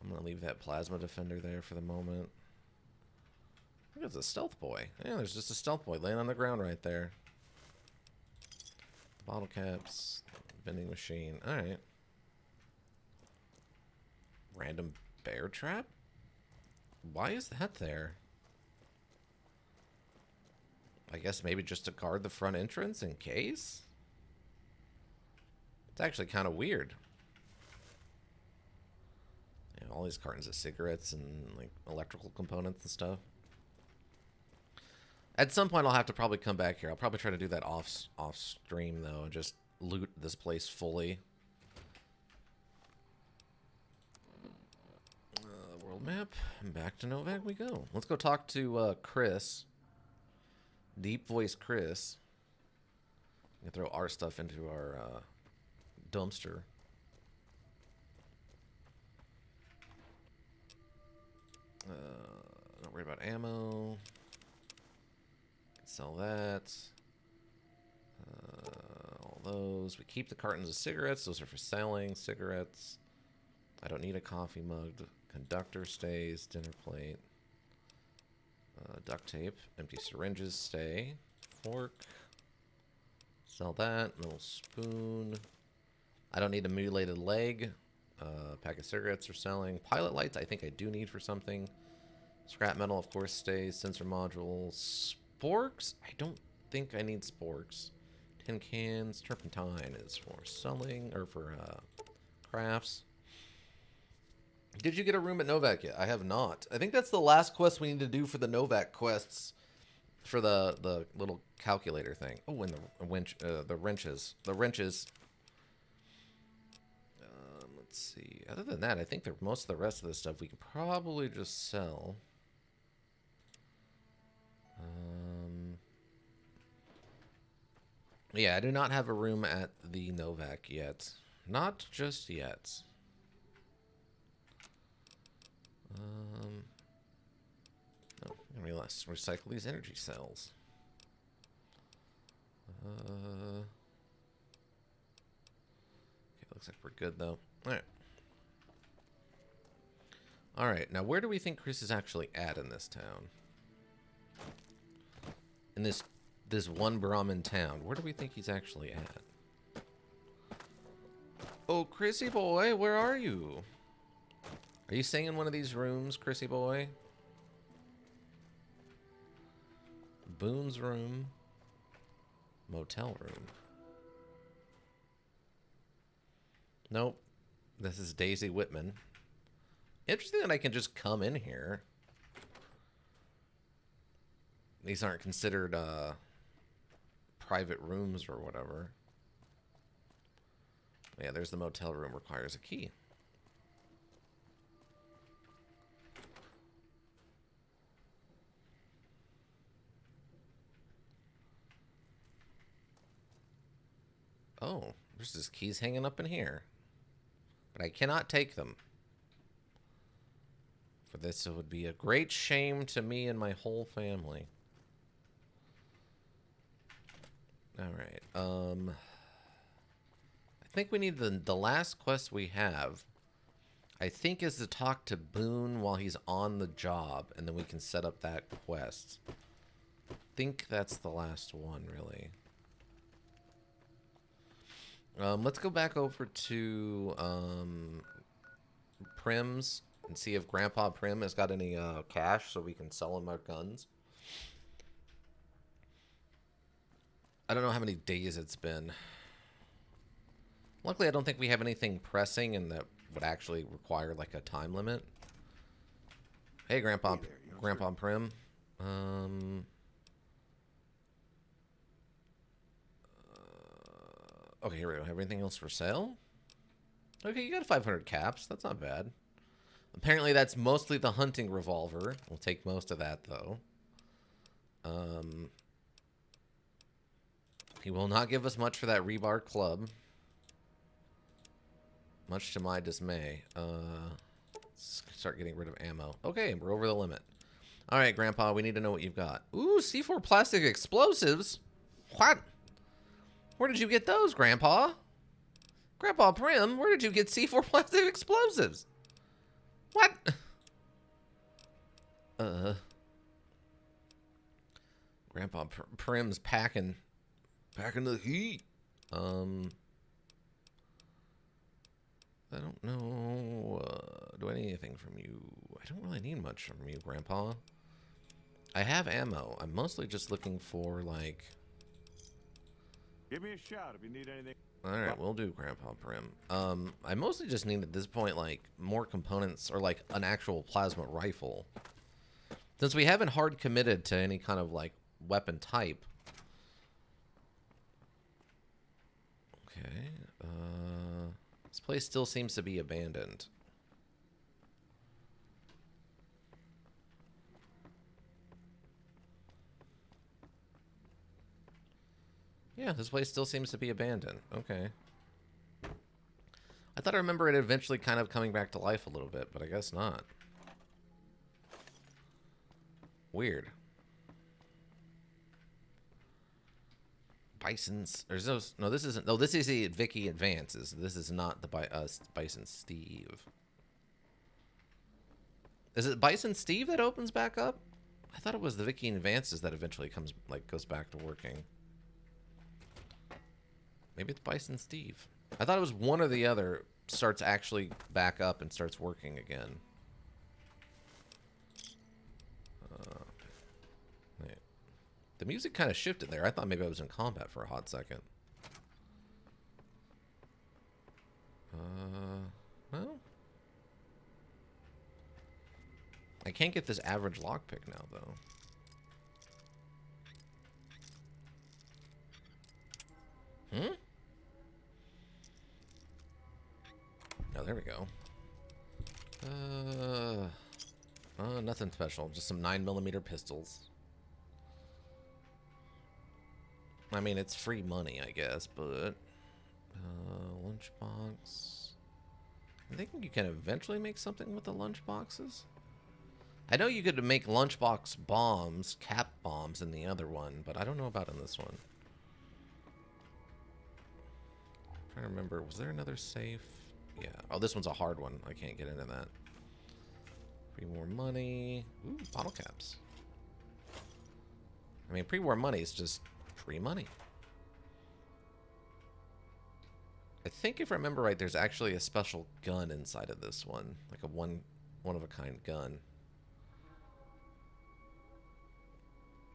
I'm going to leave that plasma defender there for the moment. Look, it's a stealth boy. Yeah, there's just a stealth boy laying on the ground right there. Bottle caps, vending machine. Alright. Random bear trap? Why is that there? I guess maybe just to guard the front entrance in case? It's actually kind of weird. Yeah, all these cartons of cigarettes and like electrical components and stuff. At some point I'll have to probably come back here. I'll probably try to do that off stream though, and just loot this place fully. World map. Back to Novak we go. Let's go talk to Chris. Deep voice Chris. We can throw our stuff into our dumpster. Not worried about ammo. Sell that. All those. We keep the cartons of cigarettes. Those are for selling. Cigarettes. I don't need a coffee mug. Conductor stays. Dinner plate. Duct tape. Empty syringes stay. Fork. Sell that. Little spoon. I don't need a mutilated leg. Pack of cigarettes are selling. Pilot lights I think I do need for something. Scrap metal of course stays. Sensor modules. Sporks? I don't think I need sporks. Tin cans. Turpentine is for selling or for crafts. Did you get a room at Novak yet? I have not. I think that's the last quest we need to do for the Novak quests for the little calculator thing. Oh, and the wrenches. The wrenches. Let's see. Other than that, I think most of the rest of the stuff we can probably just sell. Yeah, I do not have a room at the Novak yet. Not just yet. No, I realize recycle these energy cells. Okay, looks like we're good though. Alright. Alright, now where do we think Chris is actually at in this town? In this one Brahmin town. Where do we think he's actually at? Oh, Chrissy boy, where are you? Are you staying in one of these rooms, Chrissy boy? Boone's room. Motel room. Nope. This is Daisy Whitman. Interesting that I can just come in here. These aren't considered private rooms or whatever. Yeah, there's the motel room. Requires a key. Oh, there's just keys hanging up in here. But I cannot take them. For this, it would be a great shame to me and my whole family. Alright, I think we need the last quest we have, I think, is to talk to Boone while he's on the job, and then we can set up that quest. I think that's the last one, really. Let's go back over to Prim's and see if Grandpa Prim has got any cash so we can sell him our guns. I don't know how many days it's been. Luckily, I don't think we have anything pressing and that would actually require like a time limit. Hey, Grandpa, Hey there, Grandpa Prim. Okay, here we go. Have anything else for sale? Okay, you got 500 caps. That's not bad. Apparently, that's mostly the hunting revolver. We'll take most of that, though. He will not give us much for that rebar club. Much to my dismay. Let's start getting rid of ammo. Okay, we're over the limit. All right, Grandpa, we need to know what you've got. Ooh, C4 plastic explosives? What? Where did you get those, Grandpa? Grandpa Prim, where did you get C4 plastic explosives? What? Grandpa Prim's packing the heat. I don't know. Do I need anything from you? I don't really need much from you, Grandpa. I have ammo. I'm mostly just looking for, like... Give me a shout if you need anything. Alright, we'll do, Grandpa Prim. I mostly just need, at this point, like, more components, or, like, an actual plasma rifle. Since we haven't hard committed to any kind of, like, weapon type. Okay, this place still seems to be abandoned. Yeah, this place still seems to be abandoned. Okay. I thought I remember it eventually kind of coming back to life a little bit, but I guess not. Weird. Bison's. There's those. No, this isn't. No, this is the Vicky Advances. This is not the Bison Steve. Is it Bison Steve that opens back up? I thought it was the Vicky Advances that eventually goes back to working. Maybe it's Bison Steve. I thought it was one or the other starts actually back up and starts working again. Wait. The music kind of shifted there. I thought maybe I was in combat for a hot second. Well. I can't get this average lockpick now, though. Hmm? Oh, there we go. Nothing special. Just some 9mm pistols. I mean, it's free money, I guess, but... lunchbox... I think you can eventually make something with the lunchboxes. I know you could make lunchbox bombs, cap bombs in the other one, but I don't know about in this one. I'm trying to remember, was there another safe? Yeah. Oh, this one's a hard one. I can't get into that. Pre-war money. Ooh, bottle caps. I mean, pre-war money is just free money. I think if I remember right, there's actually a special gun inside of this one. Like a one-of-a-kind gun.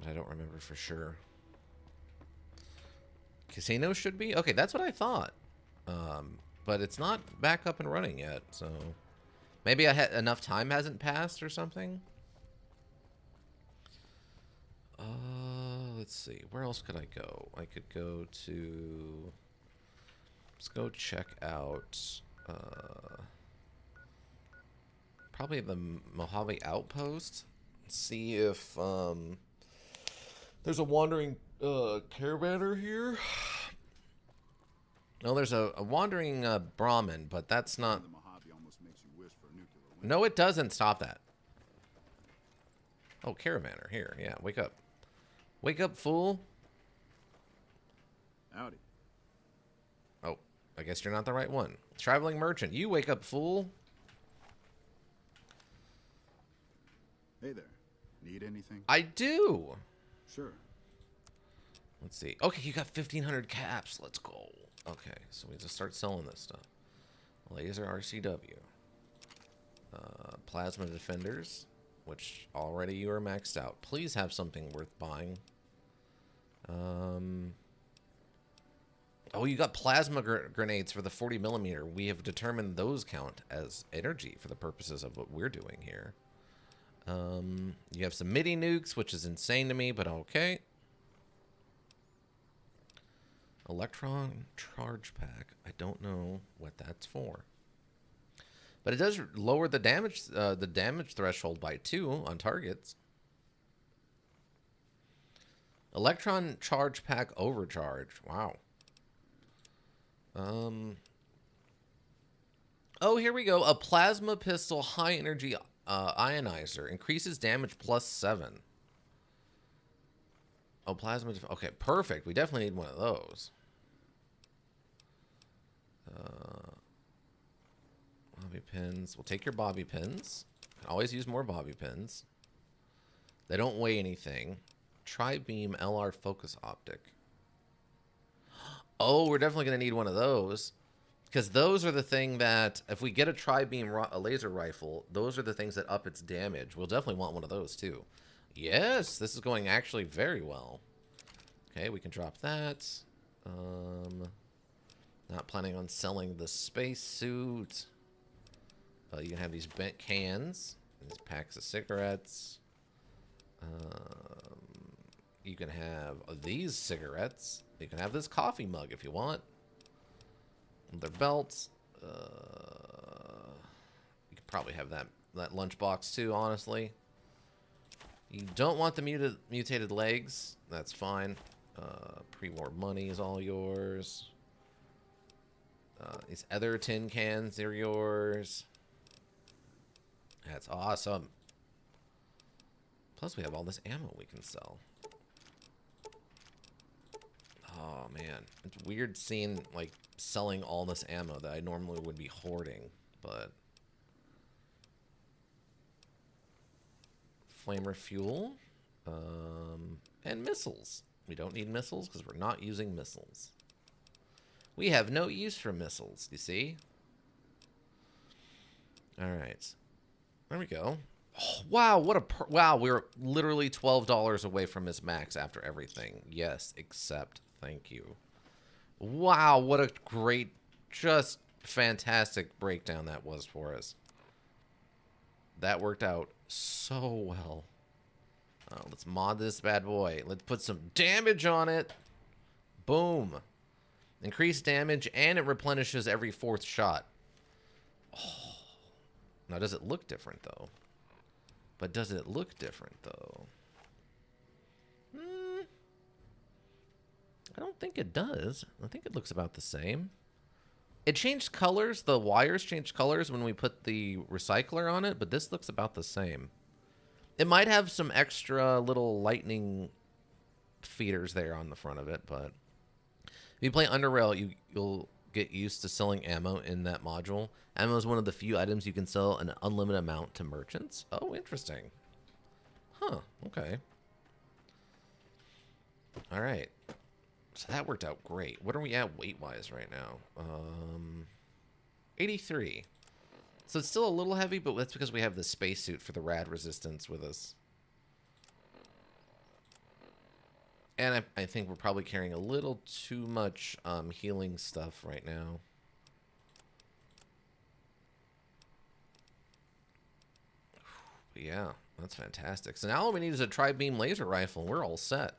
But I don't remember for sure. Casino should be? Okay, that's what I thought. But it's not back up and running yet, so... Maybe I had enough time hasn't passed or something? Let's see. Where else could I go? I could go to... Let's go check out... probably the Mojave Outpost. See if there's a wandering caravaner here. No, there's a wandering Brahmin, but that's not... No, it doesn't. Stop that. Oh, caravaner. Here, yeah, wake up. Wake up, fool. Howdy. Oh, I guess you're not the right one. Traveling merchant. You wake up, fool. Hey there. Need anything? I do. Sure. Let's see. Okay, you got 1,500 caps. Let's go. Okay, so we just start selling this stuff. Laser RCW. Plasma Defenders, which already you are maxed out. Please have something worth buying. Oh, you got plasma grenades for the 40 millimeter. We have determined those count as energy for the purposes of what we're doing here. You have some MIDI nukes, which is insane to me, but okay. Electron charge pack. I don't know what that's for. But it does lower the damage threshold by 2 on targets. Electron charge pack overcharge. Wow. Oh, here we go. A plasma pistol high energy ionizer increases damage +7. Oh, plasma. Okay, perfect. We definitely need one of those. Bobby pins. We'll take your bobby pins. Can always use more bobby pins. They don't weigh anything. Tri-beam LR focus optic. Oh, we're definitely going to need one of those. Because those are the thing that, if we get a tri-beam laser rifle, those are the things that up its damage. We'll definitely want one of those, too. Yes, this is going actually very well. Okay, we can drop that. Not planning on selling the spacesuit. You can have these bent cans. These packs of cigarettes. You can have these cigarettes. You can have this coffee mug if you want. Their belts. You could probably have that lunchbox too, honestly. You don't want the mutated legs. That's fine. Pre-war money is all yours. These other tin cans are yours. That's awesome. Plus we have all this ammo we can sell. Oh man, it's weird seeing like selling all this ammo that I normally would be hoarding, but flamer fuel, and missiles. We don't need missiles because we're not using missiles. We have no use for missiles, you see? All right, there we go. Oh, wow, what a wow! We're literally $12 away from Miss Max after everything. Yes, except thank you. Wow, what a great, just fantastic breakdown that was for us. That worked out so well. Let's mod this bad boy. Let's put some damage on it. Boom. Increased damage, and it replenishes every 4th shot. Oh. Now, does it look different, though? But does it look different, though? I don't think it does. I think it looks about the same. It changed colors. The wires changed colors when we put the recycler on it, but this looks about the same. It might have some extra little lightning feeders there on the front of it, but if you play Underrail, you'll get used to selling ammo in that module. Ammo is one of the few items you can sell an unlimited amount to merchants. Oh, interesting. Huh, okay. All right. So that worked out great. What are we at weight-wise right now? 83. So it's still a little heavy, but that's because we have the spacesuit for the rad resistance with us. And I think we're probably carrying a little too much healing stuff right now. Yeah, that's fantastic. So now all we need is a tri-beam laser rifle, and we're all set.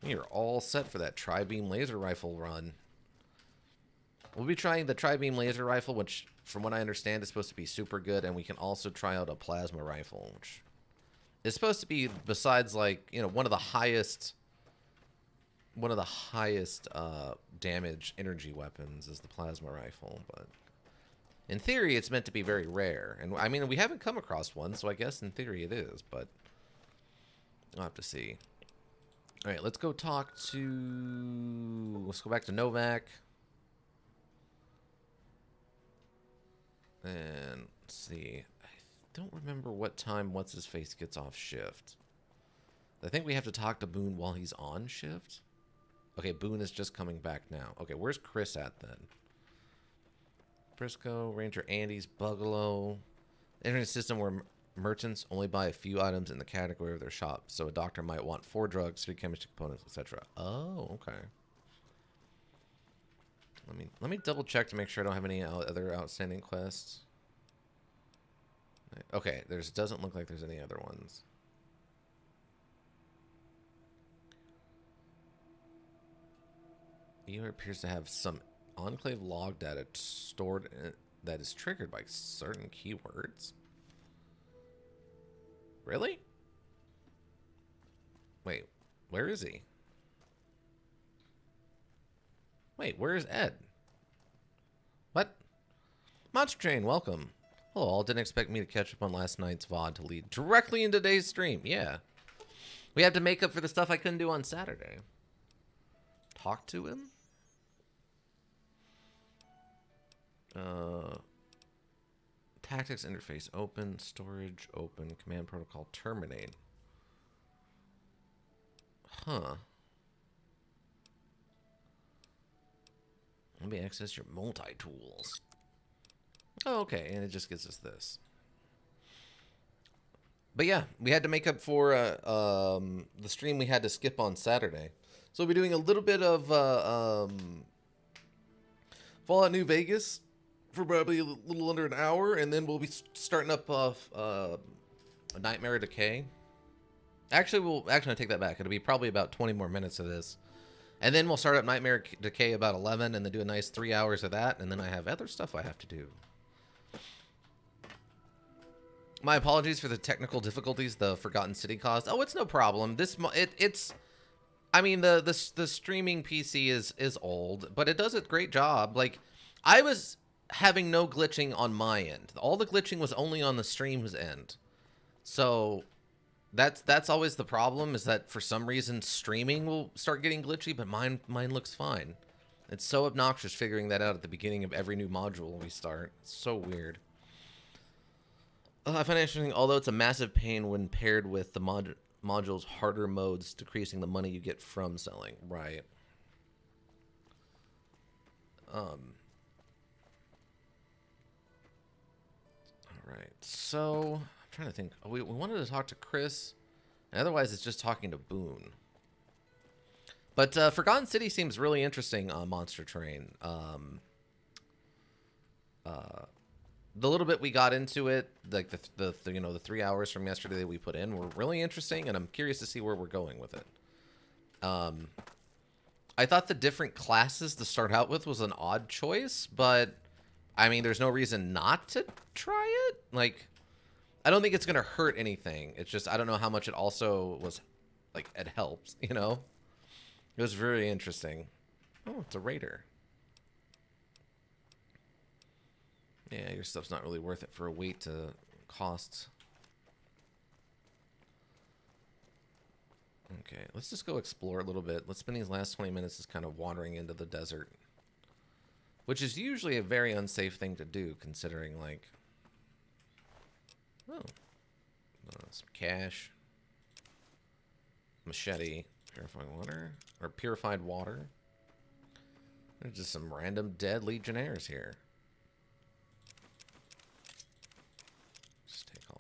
We are all set for that tri-beam laser rifle run. We'll be trying the tri-beam laser rifle, which, from what I understand, is supposed to be super good, and we can also try out a plasma rifle, which is supposed to be, besides, like, you know, one of the highest damage energy weapons is the plasma rifle, but in theory, it's meant to be very rare. And I mean, we haven't come across one, so I guess in theory it is, but I'll have to see. All right, let's go back to Novak. And let's see. I don't remember what time What's-His-Face gets off shift. I think we have to talk to Boone while he's on shift. Okay, Boone is just coming back now. Okay, where's Chris at then? Briscoe, Ranger Andy's, Bugalo. Internet system where merchants only buy a few items in the category of their shop. So a doctor might want 4 drugs, 3 chemistry components, etc. Oh, okay. Let me double check to make sure I don't have any other outstanding quests. Okay, doesn't look like there's any other ones. EOR appears to have some Enclave log data stored that is triggered by certain keywords. Really? Wait, where is he? Wait, where is Ed? What? Monster Train, welcome. Hello all, didn't expect me to catch up on last night's VOD to lead directly into today's stream. Yeah. We had to make up for the stuff I couldn't do on Saturday. Talk to him? Tactics interface open, storage open, command protocol terminate. Huh. Let me access your multi-tools. Oh, okay, and it just gives us this. But yeah, we had to make up for the stream we had to skip on Saturday. So we'll be doing a little bit of Fallout New Vegas for probably a little under an hour, and then we'll be starting up Nightmare Decay. Actually, I take that back. It'll be probably about 20 more minutes of this. And then we'll start up Nightmare Decay about 11, and then do a nice 3 hours of that, and then I have other stuff I have to do. My apologies for the technical difficulties the Forgotten City caused. Oh, it's no problem. It's I mean, the streaming PC is old, but it does a great job. Like, I was having no glitching on my end. All the glitching was only on the stream's end. So that's always the problem, is that for some reason streaming will start getting glitchy, but mine looks fine. It's so obnoxious figuring that out at the beginning of every new module we start. It's so weird. I find it interesting, although it's a massive pain when paired with the module's harder modes, decreasing the money you get from selling. Right. All right. So I'm trying to think. We wanted to talk to Chris, and otherwise it's just talking to Boone. But Forgotten City seems really interesting on Monster Train. The little bit we got into it, like the 3 hours from yesterday that we put in, were really interesting, and I'm curious to see where we're going with it. I thought the different classes to start out with was an odd choice, but I mean, there's no reason not to try it. Like, I don't think it's gonna hurt anything. It's just I don't know how much it also was, like, it helps. You know, it was very interesting. Oh, it's a raider. Yeah, your stuff's not really worth it for a weight to cost. Okay, let's just go explore a little bit. Let's spend these last 20 minutes just kind of wandering into the desert. Which is usually a very unsafe thing to do, considering, like... Oh. Some cash. Machete. Purified water. Or purified water. There's just some random dead legionnaires here.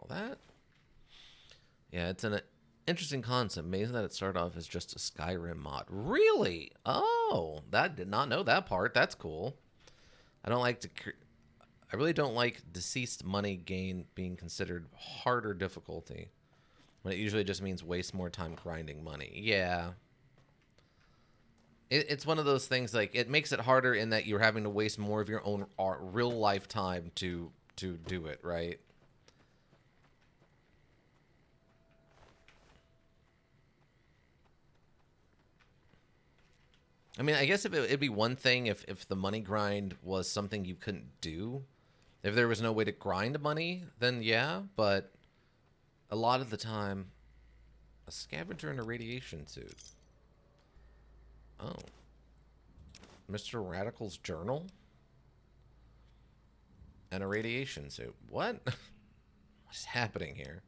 That. Yeah, it's an interesting concept. Amazing that it started off as just a Skyrim mod. Really? Oh, that did not know that part. That's cool. I really don't like deceased money gain being considered harder difficulty, when it usually just means waste more time grinding money. Yeah. It's one of those things, like, it makes it harder in that you're having to waste more of your own real life time to do it, right? I mean, I guess it'd be one thing if the money grind was something you couldn't do. If there was no way to grind money, then yeah, but a lot of the time, a scavenger in a radiation suit. Oh. Mr. Radical's journal? And a radiation suit. What? What's happening here?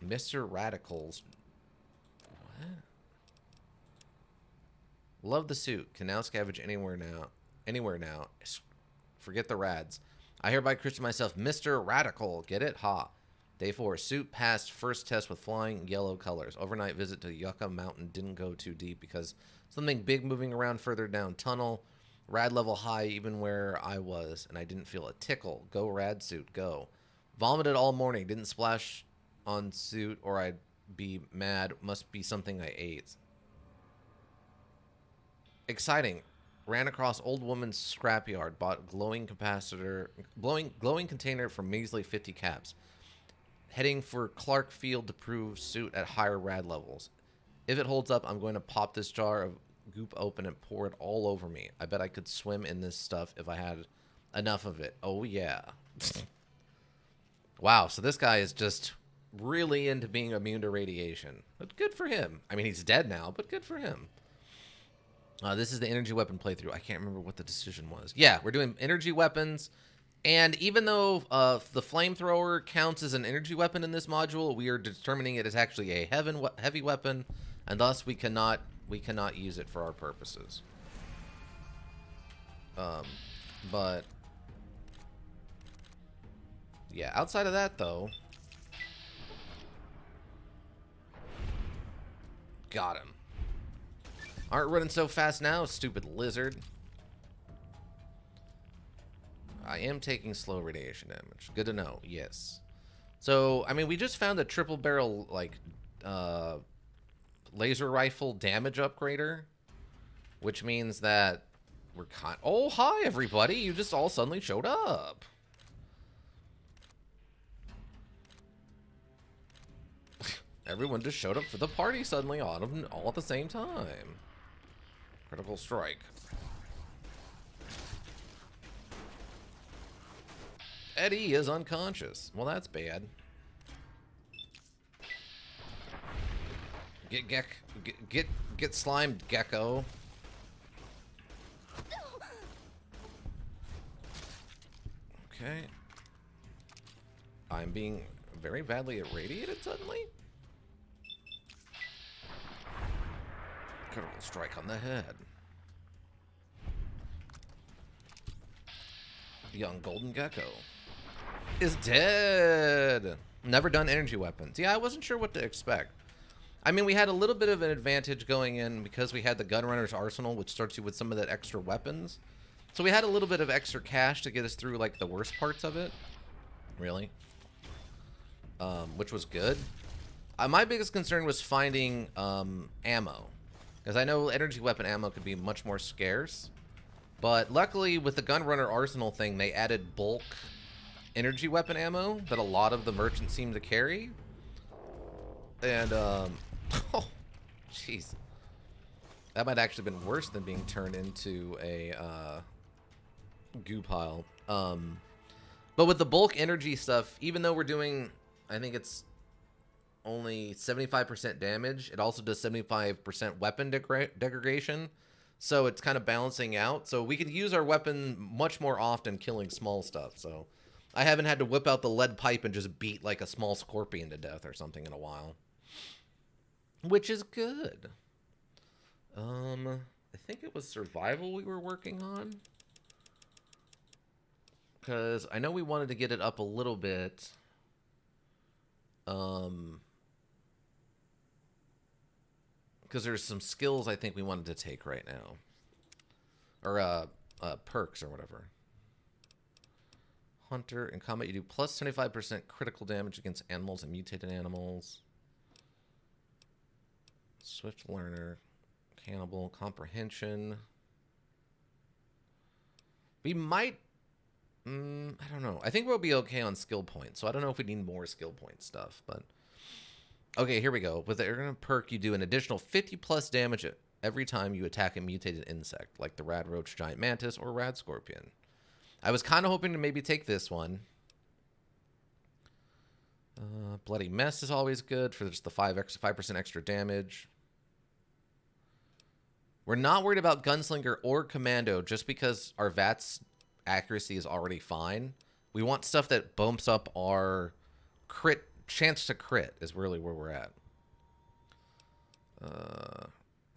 Mr. Radical's... What? Love the suit. Can now scavenge anywhere now. Anywhere now. Forget the rads. I hereby christen myself Mr. Radical. Get it? Ha. Day 4. Suit passed first test with flying yellow colors. Overnight visit to Yucca Mountain didn't go too deep because something big moving around further down tunnel. Rad level high even where I was, and I didn't feel a tickle. Go rad suit. Go. Vomited all morning. Didn't splash on suit or I'd be mad. Must be something I ate. Exciting. Ran across old woman's scrapyard. Bought glowing container for measly 50 caps. Heading for Clark Field to prove suit at higher rad levels. If it holds up, I'm going to pop this jar of goop open and pour it all over me. I bet I could swim in this stuff if I had enough of it. Oh, yeah. Wow, so this guy is just really into being immune to radiation. But good for him. I mean, he's dead now, but good for him. This is the energy weapon playthrough. I can't remember what the decision was. Yeah, we're doing energy weapons. And even though the flamethrower counts as an energy weapon in this module, we are determining it is actually a heavy weapon, and thus we cannot use it for our purposes. But yeah, outside of that though, got him. Aren't running so fast now, stupid lizard. I am taking slow radiation damage. Good to know. Yes. So, I mean, we just found a triple barrel, like, laser rifle damage upgrader, which means that we're oh, hi, everybody. You just all suddenly showed up. Everyone just showed up for the party suddenly all at the same time. Critical strike. Eddie is unconscious. Well, that's bad. Get slimed, gecko. Okay. I'm being very badly irradiated suddenly. Critical strike on the head. Young golden gecko is dead. Never done energy weapons. Yeah, I wasn't sure what to expect. I mean, we had a little bit of an advantage going in because we had the Gunrunner's Arsenal, which starts you with some of that extra weapons. So we had a little bit of extra cash to get us through, like, the worst parts of it. Really. Which was good. My biggest concern was finding ammo. Because I know energy weapon ammo could be much more scarce. But luckily, with the Gunrunner Arsenal thing, they added bulk energy weapon ammo that a lot of the merchants seem to carry. And, oh, jeez. That might actually have been worse than being turned into a goo pile. But with the bulk energy stuff, even though we're doing, I think it's only 75% damage, it also does 75% weapon degradation. So it's kind of balancing out. So we could use our weapon much more often killing small stuff. So I haven't had to whip out the lead pipe and just beat like a small scorpion to death or something in a while. Which is good. I think it was survival we were working on. Because I know we wanted to get it up a little bit. Because there's some skills I think we wanted to take right now. Or, perks or whatever. Hunter. In combat, you do plus 25% critical damage against animals and mutated animals. Swift learner. Cannibal. Comprehension. We might... I don't know. I think we'll be okay on skill points. So I don't know if we need more skill point stuff, but... Okay, here we go. With the Argon perk, you do an additional 50 plus damage every time you attack a mutated insect, like the Rad Roach, Giant Mantis, or Rad Scorpion. I was kind of hoping to maybe take this one. Bloody Mess is always good for just the 5% extra damage. We're not worried about Gunslinger or Commando just because our VATS accuracy is already fine. We want stuff that bumps up our chance to crit is really where we're at.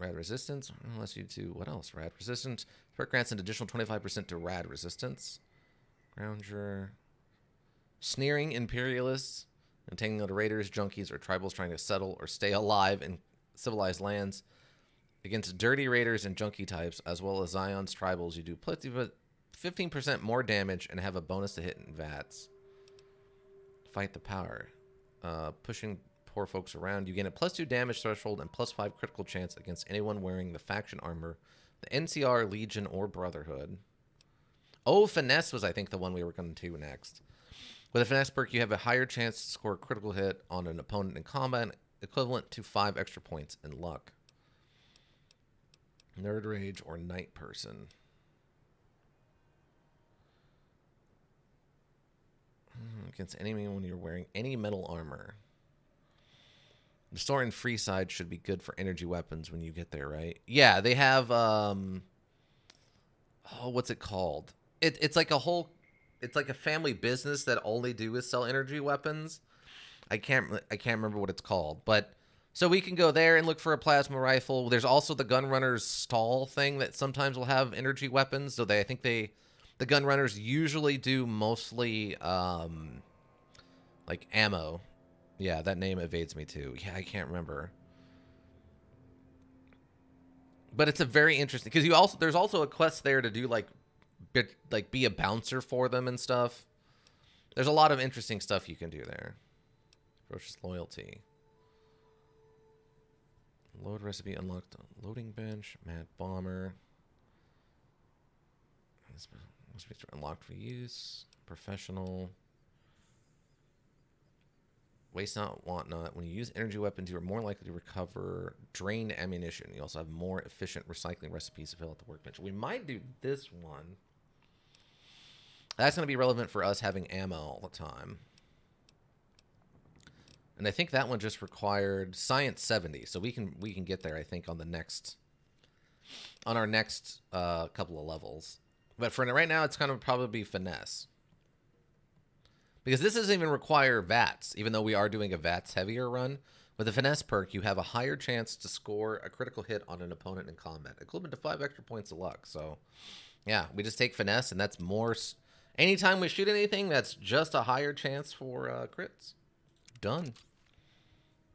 Rad resistance. Unless you do what else? Rad resistance. Perk grants an additional 25% to rad resistance. Grounger. Sneering imperialists. Intending the raiders, junkies, or tribals trying to settle or stay alive in civilized lands. Against dirty raiders and junkie types, as well as Zion's tribals, you do 15% more damage and have a bonus to hit in VATS. Fight the power. Pushing poor folks around. You gain a +2 damage threshold and +5 critical chance against anyone wearing the faction armor, the NCR, Legion, or Brotherhood. Oh, Finesse was, I think, the one we were going to do next. With a Finesse perk, you have a higher chance to score a critical hit on an opponent in combat, equivalent to 5 extra points in luck. Nerd Rage or Night Person. Against anyone when you're wearing any metal armor. The store and free side should be good for energy weapons when you get there, right? Yeah, they have what's it called? It's like a family business that all they do is sell energy weapons. I can't remember what it's called, but so we can go there and look for a plasma rifle. There's also the Gunrunner's stall thing that sometimes will have energy weapons. So I think the Gunrunners usually do mostly like ammo. Yeah, that name evades me too. Yeah, I can't remember. But it's a very interesting because there's also a quest there to do be a bouncer for them and stuff. There's a lot of interesting stuff you can do there. Ferocious loyalty. Load recipe unlocked. Loading bench. Mad bomber. This must be unlocked for use. Professional. Waste not, want not. When you use energy weapons, you are more likely to recover drained ammunition. You also have more efficient recycling recipes to fill out the workbench. We might do this one. That's going to be relevant for us having ammo all the time. And I think that one just required Science 70, so we can get there, I think, on our next couple of levels. But for right now, it's going to probably be Finesse. Because this doesn't even require VATS, even though we are doing a VATS heavier run. With the Finesse perk, you have a higher chance to score a critical hit on an opponent in combat, equivalent to 5 extra points of luck. So, yeah, we just take Finesse, and that's more... Anytime we shoot anything, that's just a higher chance for crits. Done.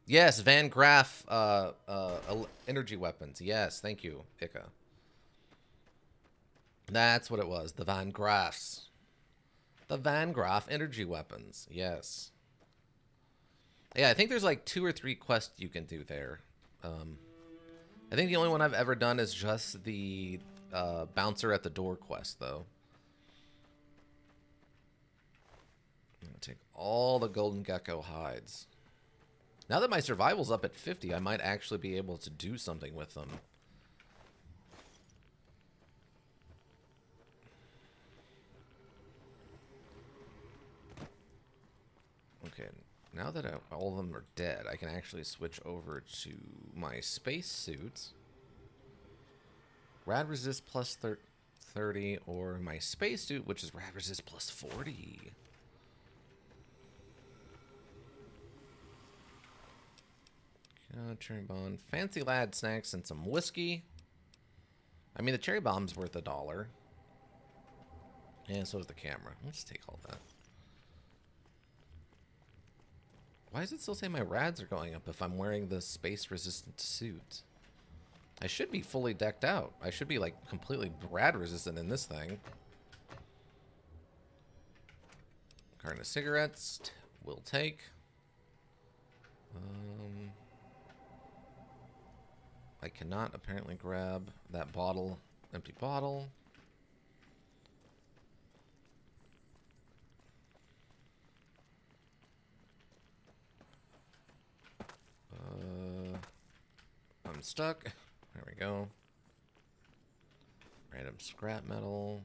Yes, Van Graff energy weapons. Yes, thank you, Ika. That's what it was, the Van Graffs. The Van Graff energy weapons, yes. Yeah, I think there's like 2 or 3 quests you can do there. I think the only one I've ever done is just the bouncer at the door quest, though. I'm gonna take all the golden gecko hides. Now that my survival's up at 50, I might actually be able to do something with them. Okay, now that all of them are dead, I can actually switch over to my space suit. Rad resist plus 30, or my space suit, which is rad resist plus 40. Cherry bomb, fancy lad snacks, and some whiskey. I mean, the cherry bomb's worth $1. And so is the camera. Let's take all that. Why does it still say my rads are going up if I'm wearing the space-resistant suit? I should be fully decked out. I should be, like, completely rad-resistant in this thing. Carton of cigarettes. We'll take. I cannot apparently grab that bottle. Empty bottle. I'm stuck. There we go. Random scrap metal.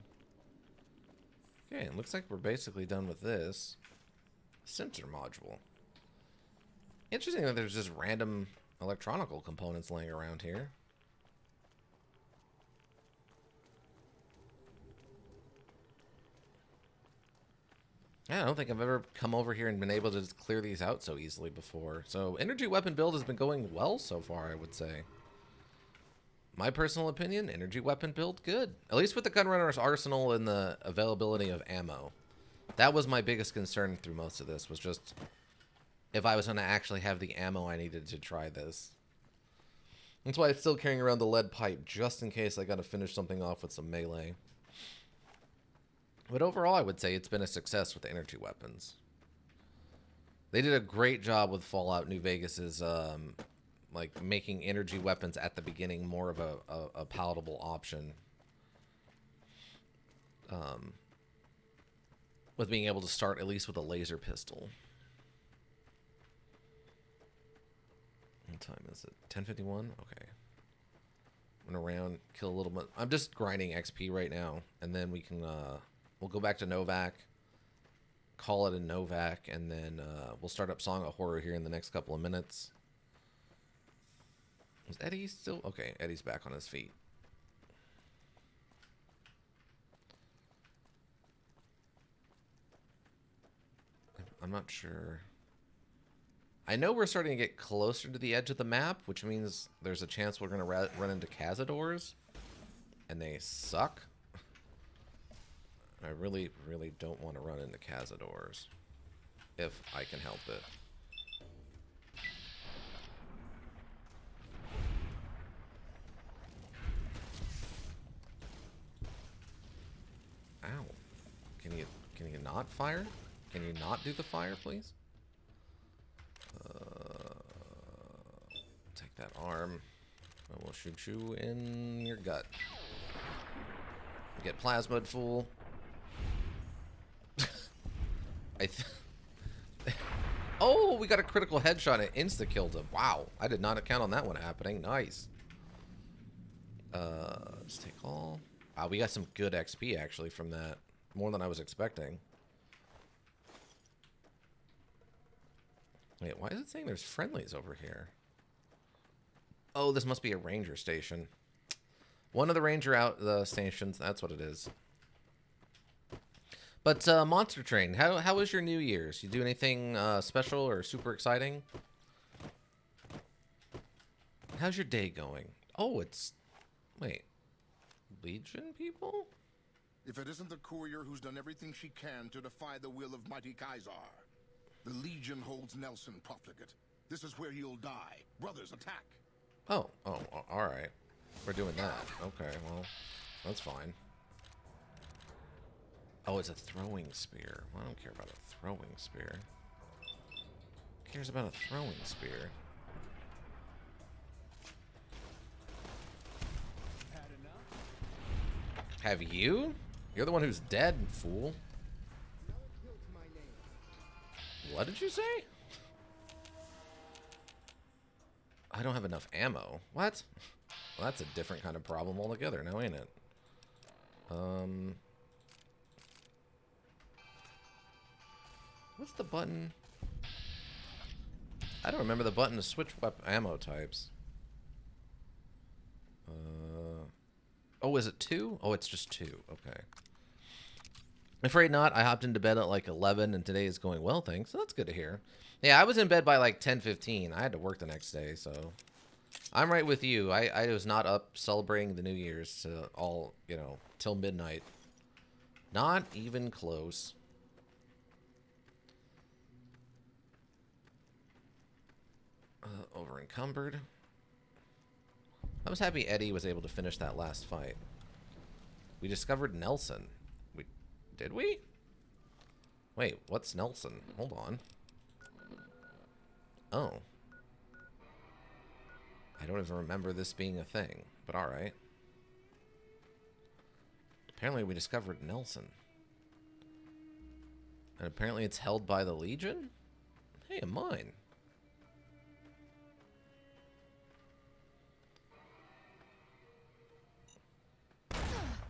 Okay, it looks like we're basically done with this. Sensor module. Interesting that there's just random electronical components laying around here. Yeah, I don't think I've ever come over here and been able to just clear these out so easily before. So, energy weapon build has been going well so far, I would say. My personal opinion, energy weapon build, good. At least with the Gunrunner's arsenal and the availability of ammo. That was my biggest concern through most of this, was just if I was going to actually have the ammo I needed to try this. That's why I'm still carrying around the lead pipe, just in case I got to finish something off with some melee. But overall, I would say it's been a success with the energy weapons. They did a great job with Fallout New Vegas's, like, making energy weapons at the beginning more of a palatable option. With being able to start at least with a laser pistol. What time is it? 10:51? Okay. Went around, kill a little bit. I'm just grinding XP right now, and then we can we'll go back to Novak, call it a Novak, and then we'll start up Song of Horror here in the next couple of minutes. Is Eddie still? Okay, Eddie's back on his feet. I'm not sure. I know we're starting to get closer to the edge of the map, which means there's a chance we're going to run into Cazadors, and they suck. I really, really don't want to run into Cazadors, if I can help it. Ow. Can you not fire? Can you not do the fire, please? Take that arm. I will shoot you in your gut. Get plasmid, fool. Oh, we got a critical headshot and insta-killed him. Wow, I did not count on that one happening. Nice. Let's take all. Wow, we got some good XP actually from that. More than I was expecting. Wait, why is it saying there's friendlies over here? Oh, this must be a ranger station. One of the ranger stations, that's what it is. But Monster Train, how was your New Year's? You do anything special or super exciting? How's your day going? Oh, it's... Wait. Legion people? If it isn't the courier who's done everything she can to defy the will of mighty Kaisar. The Legion holds Nelson profligate. This is where he'll die. Brothers, attack! Oh, alright. We're doing that. Okay, well, that's fine. Oh, it's a throwing spear. Well, I don't care about a throwing spear. Who cares about a throwing spear? Have you? You're the one who's dead, fool. What did you say? I don't have enough ammo. What? Well, that's a different kind of problem altogether now, ain't it? What's the button? I don't remember the button to switch ammo types. Oh, is it 2? Oh, it's just 2. Okay. Afraid not. I hopped into bed at like 11, and today is going well, thanks. So that's good to hear. Yeah, I was in bed by like 10:15. I had to work the next day, so I'm right with you. I was not up celebrating the New Year's to all, you know, till midnight. Not even close. Over encumbered. I was happy Eddie was able to finish that last fight. We discovered Nelson. Did we? Wait, what's Nelson? Hold on. Oh. I don't even remember this being a thing, but alright. Apparently we discovered Nelson. And apparently it's held by the Legion? Hey, mine.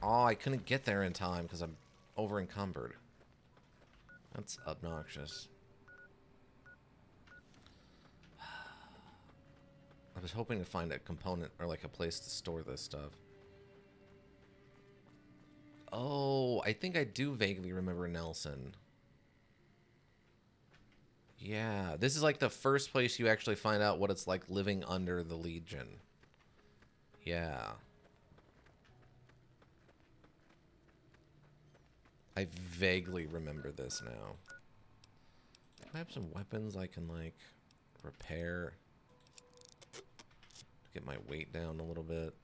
Oh, I couldn't get there in time because I'm over encumbered. That's obnoxious. I was hoping to find a component or like a place to store this stuff. Oh, I think I do vaguely remember Nelson. Yeah, this is like the first place you actually find out what it's like living under the Legion. Yeah. I vaguely remember this now. Do I have some weapons I can, like, repair? Get my weight down a little bit.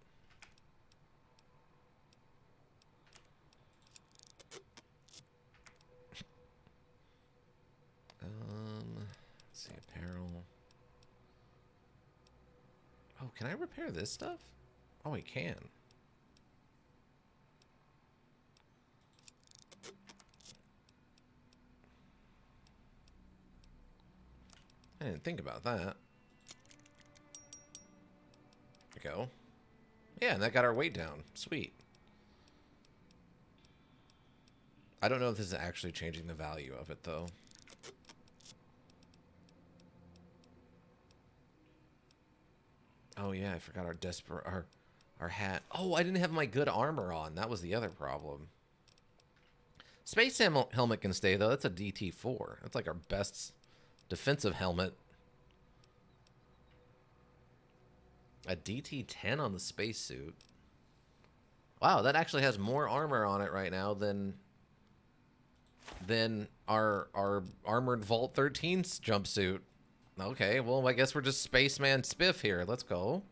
Let's see, apparel. Oh, can I repair this stuff? Oh, I can. I didn't think about that. There we go. Yeah, and that got our weight down. Sweet. I don't know if this is actually changing the value of it, though. Oh, yeah, I forgot our hat. Oh, I didn't have my good armor on. That was the other problem. Space helmet can stay, though. That's a DT4. That's like our best defensive helmet. A DT10 on the spacesuit. Wow, that actually has more armor on it right now than our armored Vault 13's jumpsuit. Okay, well, I guess we're just Spaceman Spiff here. Let's go.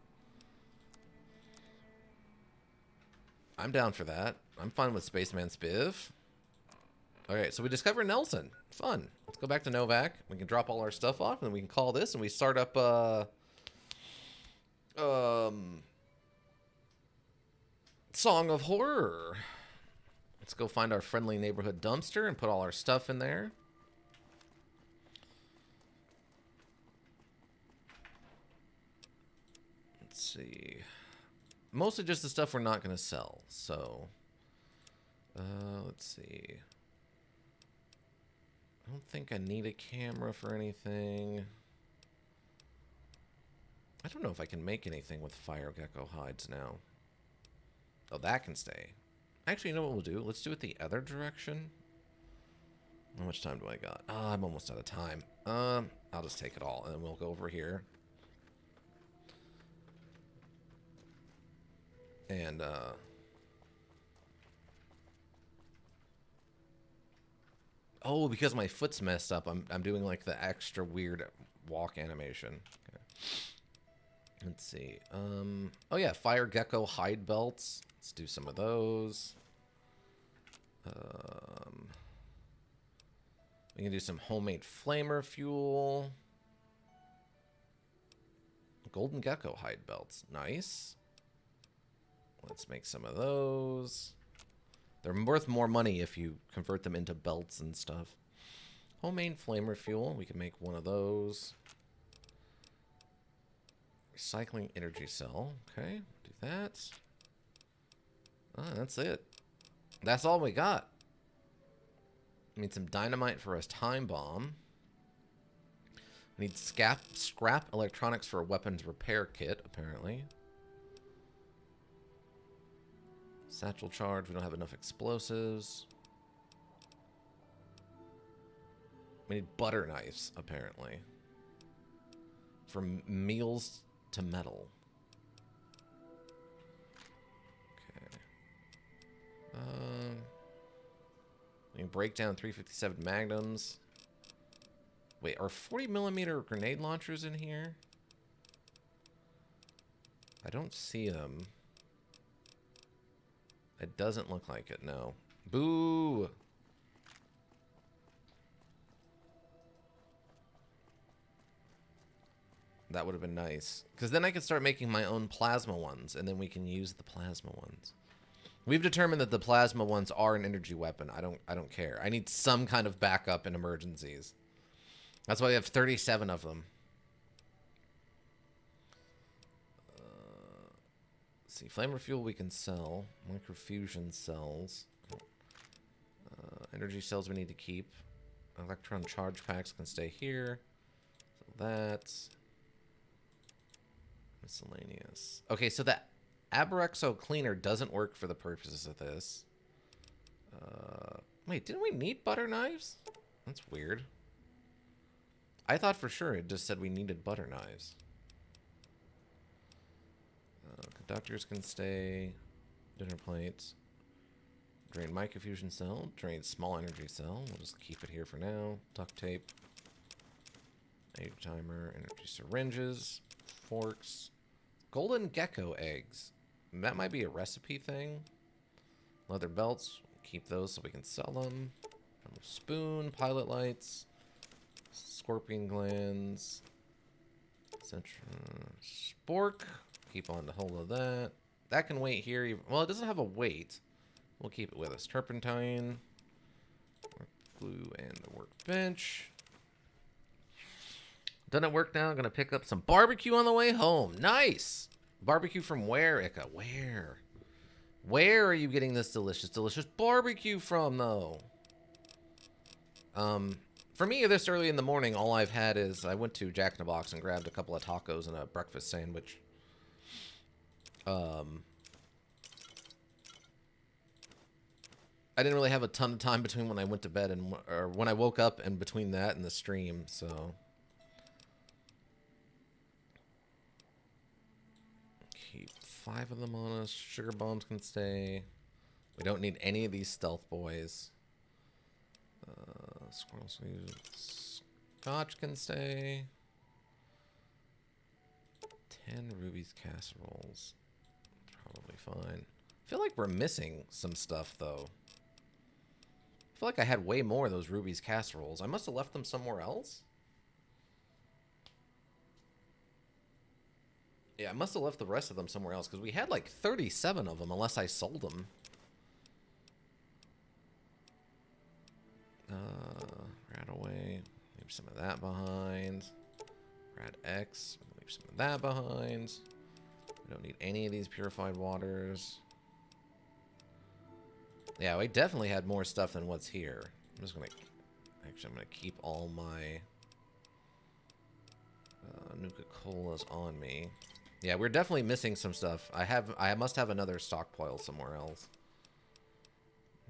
I'm down for that. I'm fine with Spaceman Spiff. Alright, so we discover Nelson. Fun. Let's go back to Novak. We can drop all our stuff off, and then we can call this, and we start up, Song of Horror. Let's go find our friendly neighborhood dumpster and put all our stuff in there. Let's see. Mostly just the stuff we're not going to sell, so... let's see. I don't think I need a camera for anything. I don't know if I can make anything with fire gecko hides now. Oh, that can stay. Actually, you know what we'll do? Let's do it the other direction. How much time do I got? Oh, I'm almost out of time. I'll just take it all, and then we'll go over here. And, oh, because my foot's messed up, I'm doing, like, the extra weird walk animation. Okay. Let's see. Oh, yeah, fire gecko hide belts. Let's do some of those. We can do some homemade flamer fuel. Golden gecko hide belts. Nice. Let's make some of those. They're worth more money if you convert them into belts and stuff. Homemade flamer fuel. We can make one of those. Recycling energy cell. Okay, do that. That's it. That's all we got. We need some dynamite for a time bomb. We need scrap electronics for a weapons repair kit, apparently. Satchel charge. We don't have enough explosives. We need butter knives, apparently. From meals to metal. Okay. We can break down 357 magnums. Wait, are 40mm grenade launchers in here? I don't see them. It doesn't look like it, no. Boo! That would have been nice. Because then I could start making my own plasma ones, and then we can use the plasma ones. We've determined that the plasma ones are an energy weapon. I don't care. I need some kind of backup in emergencies. That's why we have 37 of them. Let's see. Flamer fuel we can sell. Microfusion cells. Energy cells we need to keep. Electron charge packs can stay here. So that's... miscellaneous. Okay, so that Aberexo cleaner doesn't work for the purposes of this. Wait, didn't we need butter knives? That's weird. I thought for sure it just said we needed butter knives. Conductors can stay. Dinner plates. Drain microfusion cell. Drain small energy cell. We'll just keep it here for now. Duct tape. Age timer. Energy syringes. Forks. Golden gecko eggs. That might be a recipe thing. Leather belts. Keep those so we can sell them. Spoon. Pilot lights. Scorpion glands. Spork. Keep on the whole of that. That can wait here. Well, it doesn't have a weight. We'll keep it with us. Turpentine. Glue and the workbench. Done at work now. I'm going to pick up some barbecue on the way home. Nice. Barbecue from where, Ika? Where? Where are you getting this delicious, delicious barbecue from, though? For me, this early in the morning, all I've had is I went to Jack in the Box and grabbed a couple of tacos and a breakfast sandwich. I didn't really have a ton of time between when I went to bed and or when I woke up and between that and the stream, so keep 5 of them on us. Sugar bombs can stay. We don't need any of these stealth boys. Squirrel sleeves. Scotch can stay. 10 rubies casseroles. Probably fine. I feel like we're missing some stuff, though. I feel like I had way more of those rubies casseroles. I must have left them somewhere else. Yeah, I must have left the rest of them somewhere else, because we had like 37 of them, unless I sold them. Rat away. Leave some of that behind. Rat X. Leave some of that behind. We don't need any of these purified waters. Yeah, we definitely had more stuff than what's here. I'm just gonna... Actually, I'm gonna keep all my... Nuka-Colas on me. Yeah, we're definitely missing some stuff. I must have another stockpile somewhere else.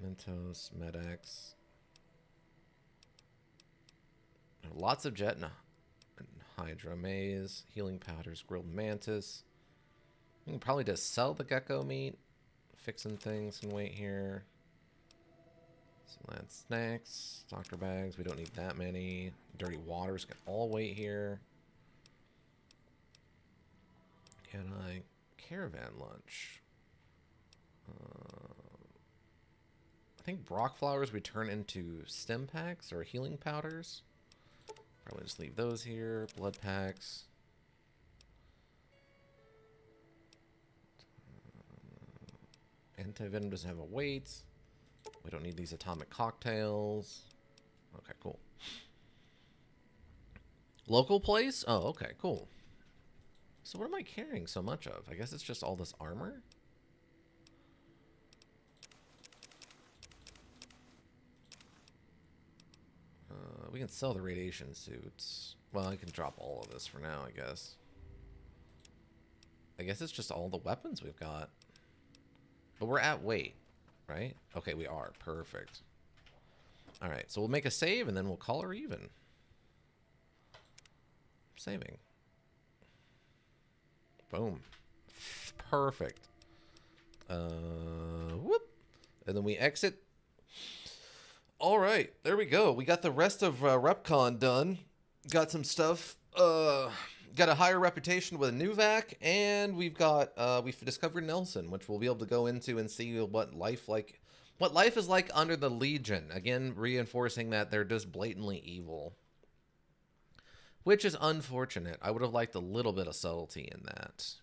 Mentos, Medex. Lots of jet and Hydra Maze, healing powders, grilled mantis. We can probably just sell the gecko meat. Fixing things can wait here. Some land snacks, doctor bags. We don't need that many. Dirty waters can all wait here. Can I caravan lunch? I think Brock flowers we turn into stem packs or healing powders. Probably just leave those here. Blood packs. Anti-venom doesn't have a weight. We don't need these atomic cocktails. Okay, cool. Local place? Oh, okay, cool. So what am I carrying so much of? I guess it's just all this armor? We can sell the radiation suits. Well, I can drop all of this for now, I guess. I guess it's just all the weapons we've got. But we're at weight, right? Okay, we are. Perfect. Alright, so we'll make a save and then we'll call her even. Saving. Boom. Perfect. Whoop. And then we exit. All right, there we go. We got the rest of RepCon done. Got some stuff. Got a higher reputation with a new vac, and we've discovered Nelson, which we'll be able to go into and see what life is like under the Legion. Again, reinforcing that they're just blatantly evil, which is unfortunate. I would have liked a little bit of subtlety in that.